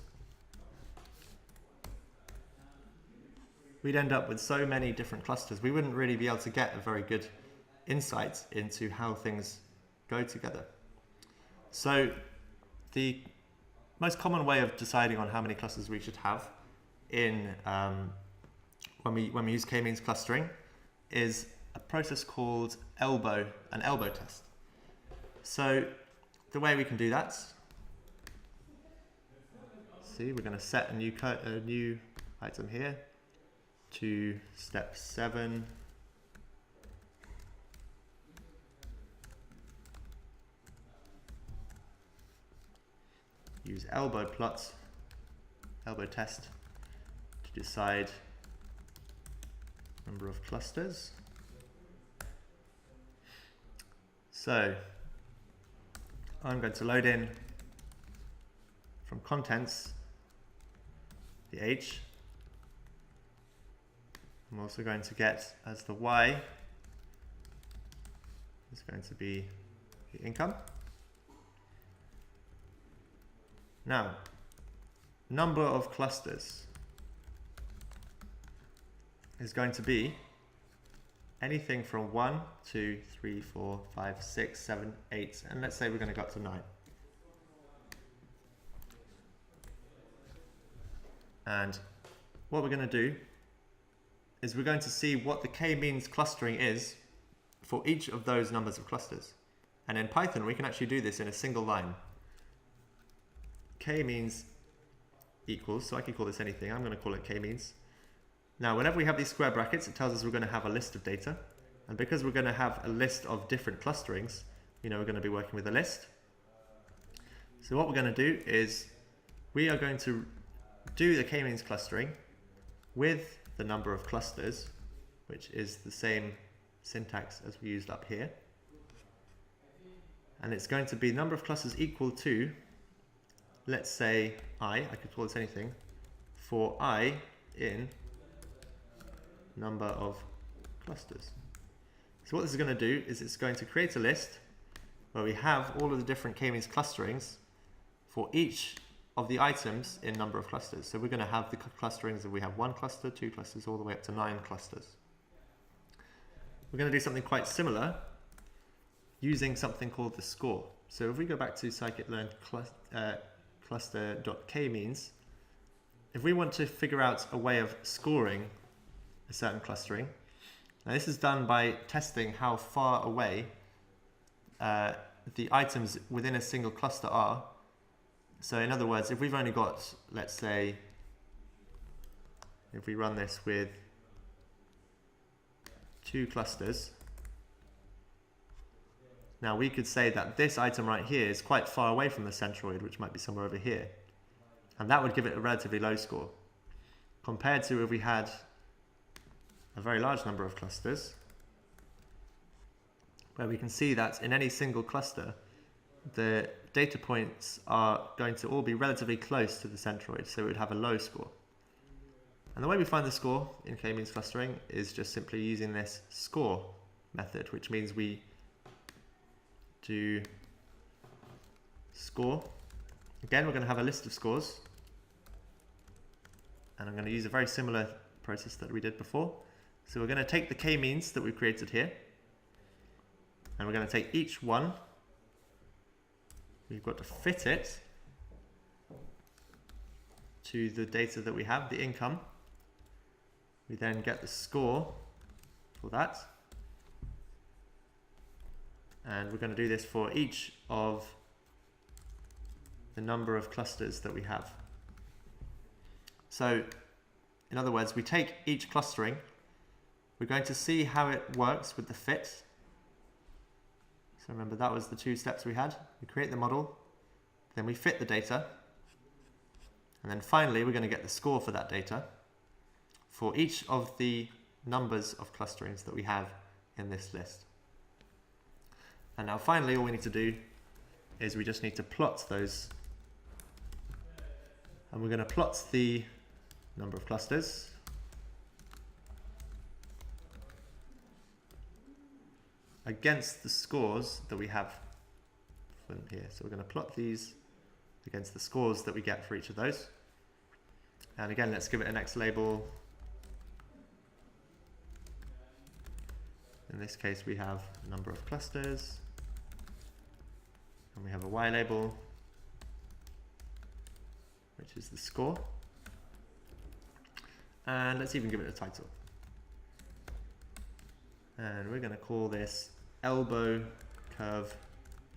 we'd end up with so many different clusters, we wouldn't really be able to get a very good insight into how things go together. So the most common way of deciding on how many clusters we should have in when we use k-means clustering is a process called an elbow test. So the way we can do that, see, we're going to set a new item here to step 7. Use elbow test to decide number of clusters. So I'm going to load in from contents the age. I'm also going to get as the y is going to be the income. Now, number of clusters is going to be anything from 1, 2, 3, 4, 5, 6, 7, 8, and let's say we're going to go up to 9. And what we're going to do is we're going to see what the k-means clustering is for each of those numbers of clusters. And in Python, we can actually do this in a single line. K-means equals, so I can call this anything. I'm going to call it K-means. Now, whenever we have these square brackets, it tells us we're going to have a list of data. And because we're going to have a list of different clusterings, we're going to be working with a list. So what we're going to do is we are going to do the K-means clustering with the number of clusters, which is the same syntax as we used up here. And it's going to be number of clusters equal to, let's say I could call this anything, for I in number of clusters. So what this is going to do is it's going to create a list where we have all of the different K-means clusterings for each of the items in number of clusters. So we're going to have the clusterings that we have 1 cluster, 2 clusters, all the way up to 9 clusters. We're going to do something quite similar using something called the score. So if we go back to scikit-learn cluster.kmeans, if we want to figure out a way of scoring a certain clustering, now this is done by testing how far away the items within a single cluster are. So in other words, if we've only got, let's say, if we run this with 2 clusters, now we could say that this item right here is quite far away from the centroid, which might be somewhere over here. And that would give it a relatively low score, compared to if we had a very large number of clusters, where we can see that in any single cluster, the data points are going to all be relatively close to the centroid, so it would have a low score. And the way we find the score in K-means clustering is just simply using this score method, which means we do score. Again, we're going to have a list of scores, and I'm going to use a very similar process that we did before. So we're going to take the K-means that we've created here, and we're going to take each one. We've got to fit it to the data that we have, the income. We then get the score for that. And we're going to do this for each of the number of clusters that we have. So, in other words, we take each clustering, we're going to see how it works with the fit. So remember, that was the 2 steps we had. We create the model, then we fit the data, and then finally we're going to get the score for that data for each of the numbers of clusterings that we have in this list. And now finally all we need to do is we just need to plot those, and we're going to plot the number of clusters against the scores that we have from here. So we're going to plot these against the scores that we get for each of those. And again, let's give it an X label. In this case, we have number of clusters, and we have a Y label, which is the score. And let's even give it a title. And we're going to call this elbow curve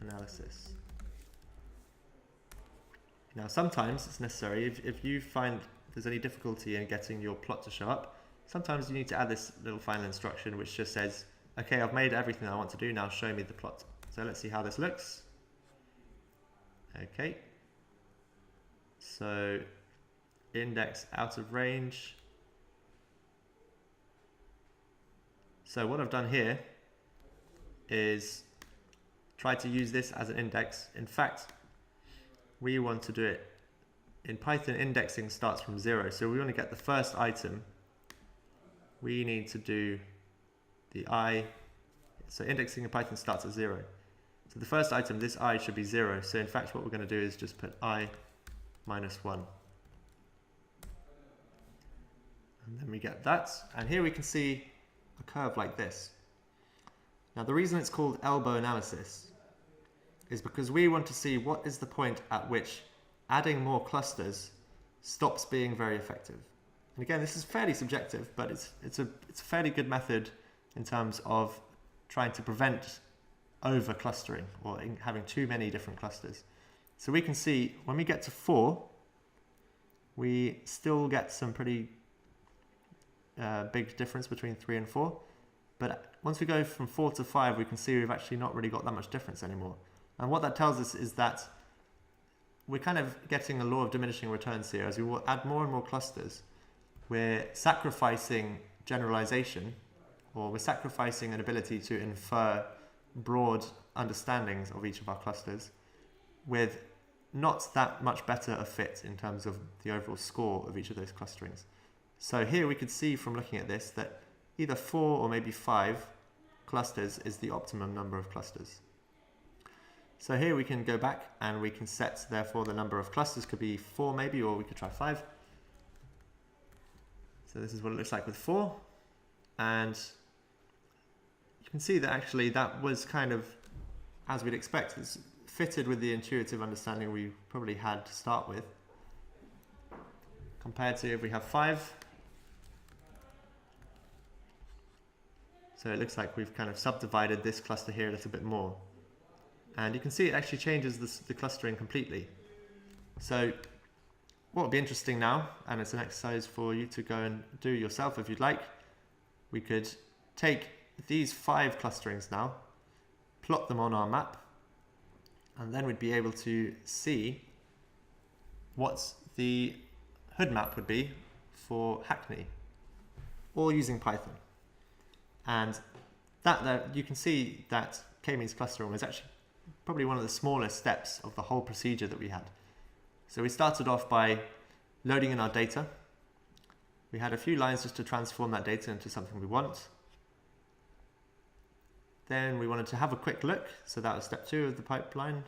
analysis. Now sometimes it's necessary, if you find there's any difficulty in getting your plot to show up, sometimes you need to add this little final instruction which just says, okay, I've made everything I want to do, now show me the plot. So let's see how this looks. Okay, so index out of range. So what I've done here is try to use this as an index. In fact, we want to do it in Python. Indexing starts from 0, so we want to get the first item. We need to do the I. So indexing in Python starts at 0. So the first item, this I, should be 0. So in fact, what we're going to do is just put I minus 1. And then we get that. And here we can see a curve like this. Now the reason it's called elbow analysis is because we want to see what is the point at which adding more clusters stops being very effective. And again, this is fairly subjective, but it's a fairly good method in terms of trying to prevent over clustering or having too many different clusters. So we can see when we get to 4, we still get some pretty big difference between 3 and 4. But once we go from 4 to 5, we can see we've actually not really got that much difference anymore. And what that tells us is that we're kind of getting a law of diminishing returns here. As we add more and more clusters, we're sacrificing generalization, or we're sacrificing an ability to infer broad understandings of each of our clusters with not that much better a fit in terms of the overall score of each of those clusterings. So here we could see from looking at this that either 4 or maybe 5 clusters is the optimum number of clusters. So here we can go back and we can set, therefore, the number of clusters could be 4 maybe, or we could try 5. So this is what it looks like with 4. And you can see that actually that was kind of, as we'd expect, it's fitted with the intuitive understanding we probably had to start with. Compared to if we have 5. So it looks like we've kind of subdivided this cluster here a little bit more. And you can see it actually changes the clustering completely. So what would be interesting now, and it's an exercise for you to go and do yourself if you'd like, we could take these 5 clusterings now, plot them on our map, and then we'd be able to see what the hood map would be for Hackney, all using Python. And that you can see that k-means clustering was actually probably one of the smallest steps of the whole procedure that we had. So we started off by loading in our data. We had a few lines just to transform that data into something we want. Then we wanted to have a quick look, so that was step 2 of the pipeline.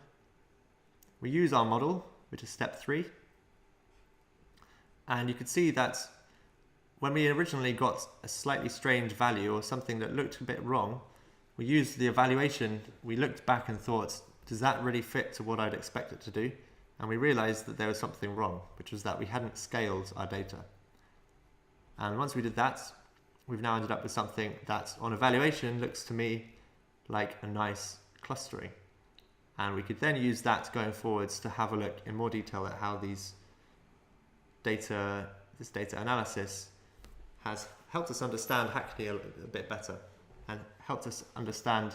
We use our model, which is step 3. And you could see that when we originally got a slightly strange value or something that looked a bit wrong, we used the evaluation, we looked back and thought, does that really fit to what I'd expect it to do? And we realized that there was something wrong, which was that we hadn't scaled our data. And once we did that, we've now ended up with something that on evaluation looks to me like a nice clustering. And we could then use that going forwards to have a look in more detail at how this data analysis has helped us understand Hackney a bit better, and helped us understand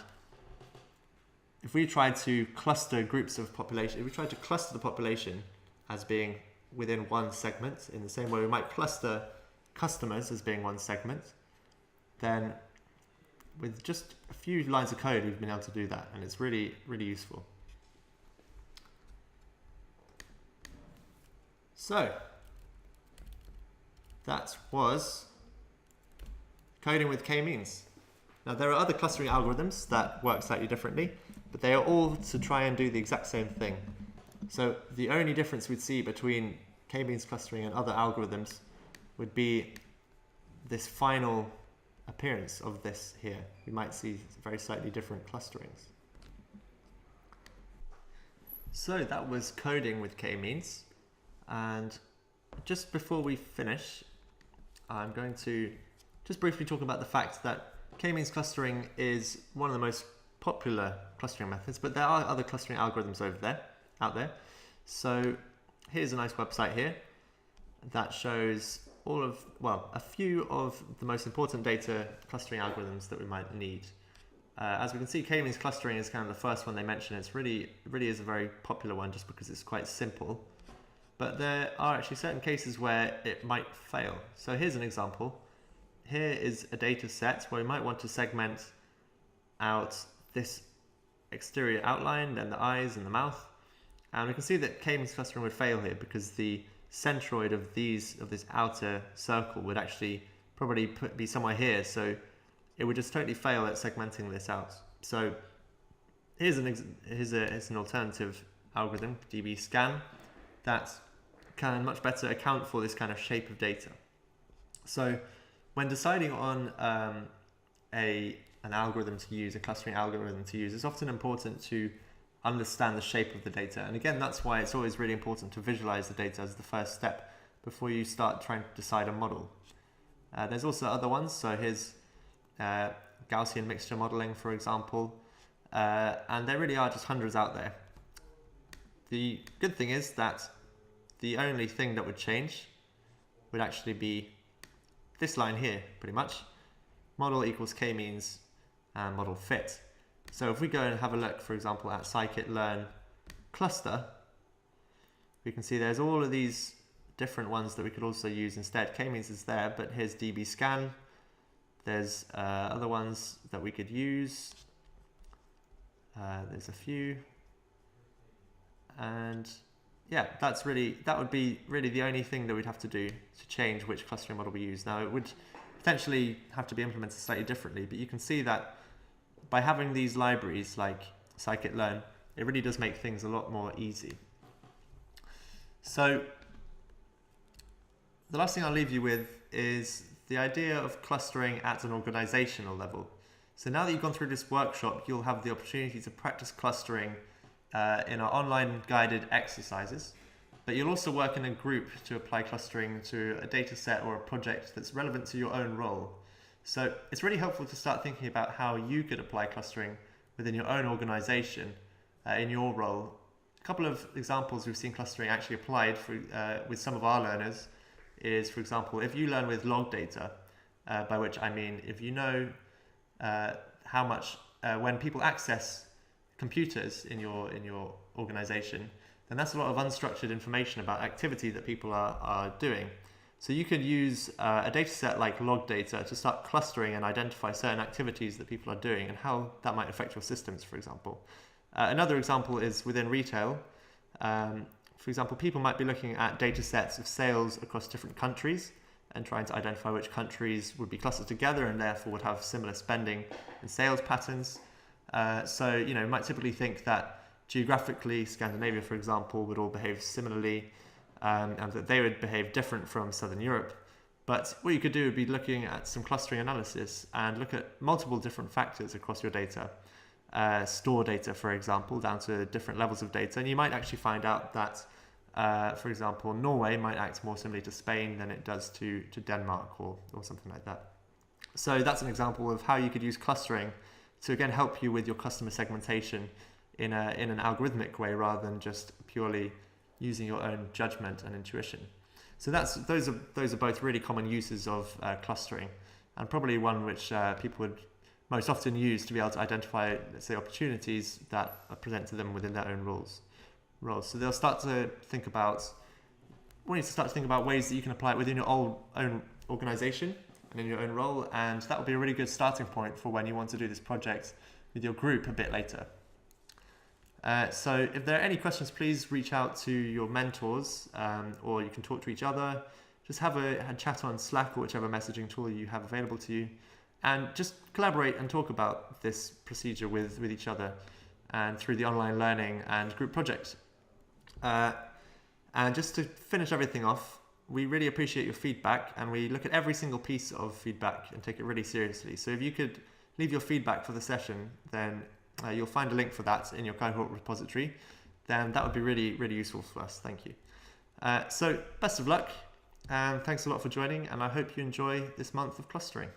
if we tried to cluster groups of population, if we tried to cluster the population as being within one segment, in the same way we might cluster customers as being one segment, then with just a few lines of code we've been able to do that, and it's really, really useful. So that was coding with k-means. Now there are other clustering algorithms that work slightly differently, but they are all to try and do the exact same thing. So the only difference we'd see between k-means clustering and other algorithms would be this final appearance of this here. We might see very slightly different clusterings. So that was coding with k-means, and just before we finish, I'm going to just briefly talk about the fact that k-means clustering is one of the most popular clustering methods, but there are other clustering algorithms out there. So here's a nice website here that shows a few of the most important data clustering algorithms that we might need. As we can see, k-means clustering is kind of the first one they mention. It really is a very popular one just because it's quite simple. But there are actually certain cases where it might fail. So here's an example. Here is a data set where we might want to segment out this exterior outline, then the eyes and the mouth. And we can see that k-means clustering would fail here because the centroid of this outer circle would actually probably be somewhere here. So it would just totally fail at segmenting this out. So here's an alternative algorithm, dbScan, that can much better account for this kind of shape of data. So when deciding on an algorithm to use, a clustering algorithm to use, it's often important to understand the shape of the data. And again, that's why it's always really important to visualize the data as the first step before you start trying to decide a model. There's also other ones. So here's Gaussian mixture modeling, for example. And there really are just hundreds out there. The good thing is that the only thing that would change would actually be this line here, pretty much. Model equals k-means and model fit. So if we go and have a look, for example, at scikit-learn cluster, we can see there's all of these different ones that we could also use instead. K-means is there, but here's dbScan. There's other ones that we could use. There's a few. And yeah, that would be really the only thing that we'd have to do to change which clustering model we use. Now, it would potentially have to be implemented slightly differently, but you can see that by having these libraries like scikit-learn, it really does make things a lot more easy. So the last thing I'll leave you with is the idea of clustering at an organizational level. So now that you've gone through this workshop, you'll have the opportunity to practice clustering in our online guided exercises, but you'll also work in a group to apply clustering to a data set or a project that's relevant to your own role. So it's really helpful to start thinking about how you could apply clustering within your own organization in your role. A couple of examples we've seen clustering actually applied with some of our learners is, for example, if you learn with log data, by which I mean if you know how much, when people access computers in your organization, then that's a lot of unstructured information about activity that people are doing. So you could use a data set like log data to start clustering and identify certain activities that people are doing and how that might affect your systems, for example. Another example is within retail. For example, people might be looking at data sets of sales across different countries and trying to identify which countries would be clustered together and therefore would have similar spending and sales patterns. So, you might typically think that geographically, Scandinavia, for example, would all behave similarly, and that they would behave different from Southern Europe. But what you could do would be looking at some clustering analysis and look at multiple different factors across your data. Store data, for example, down to different levels of data. And you might actually find out that, for example, Norway might act more similarly to Spain than it does to Denmark or something like that. So that's an example of how you could use clustering to, again, help you with your customer segmentation in an algorithmic way rather than just purely using your own judgment and intuition. So those are both really common uses of clustering, and probably one which people would most often use to be able to identify, let's say, opportunities that are present to them within their own roles. So they'll start to think about ways that you can apply it within your own organization and in your own role, and that will be a really good starting point for when you want to do this project with your group a bit later. So if there are any questions, please reach out to your mentors, or you can talk to each other. Just have a chat on Slack or whichever messaging tool you have available to you, and just collaborate and talk about this procedure with each other and through the online learning and group projects. And just to finish everything off, we really appreciate your feedback, and we look at every single piece of feedback and take it really seriously. So if you could leave your feedback for the session, then you'll find a link for that in your cohort repository. Then that would be really, really useful for us. Thank you. So best of luck, and thanks a lot for joining, and I hope you enjoy this month of clustering.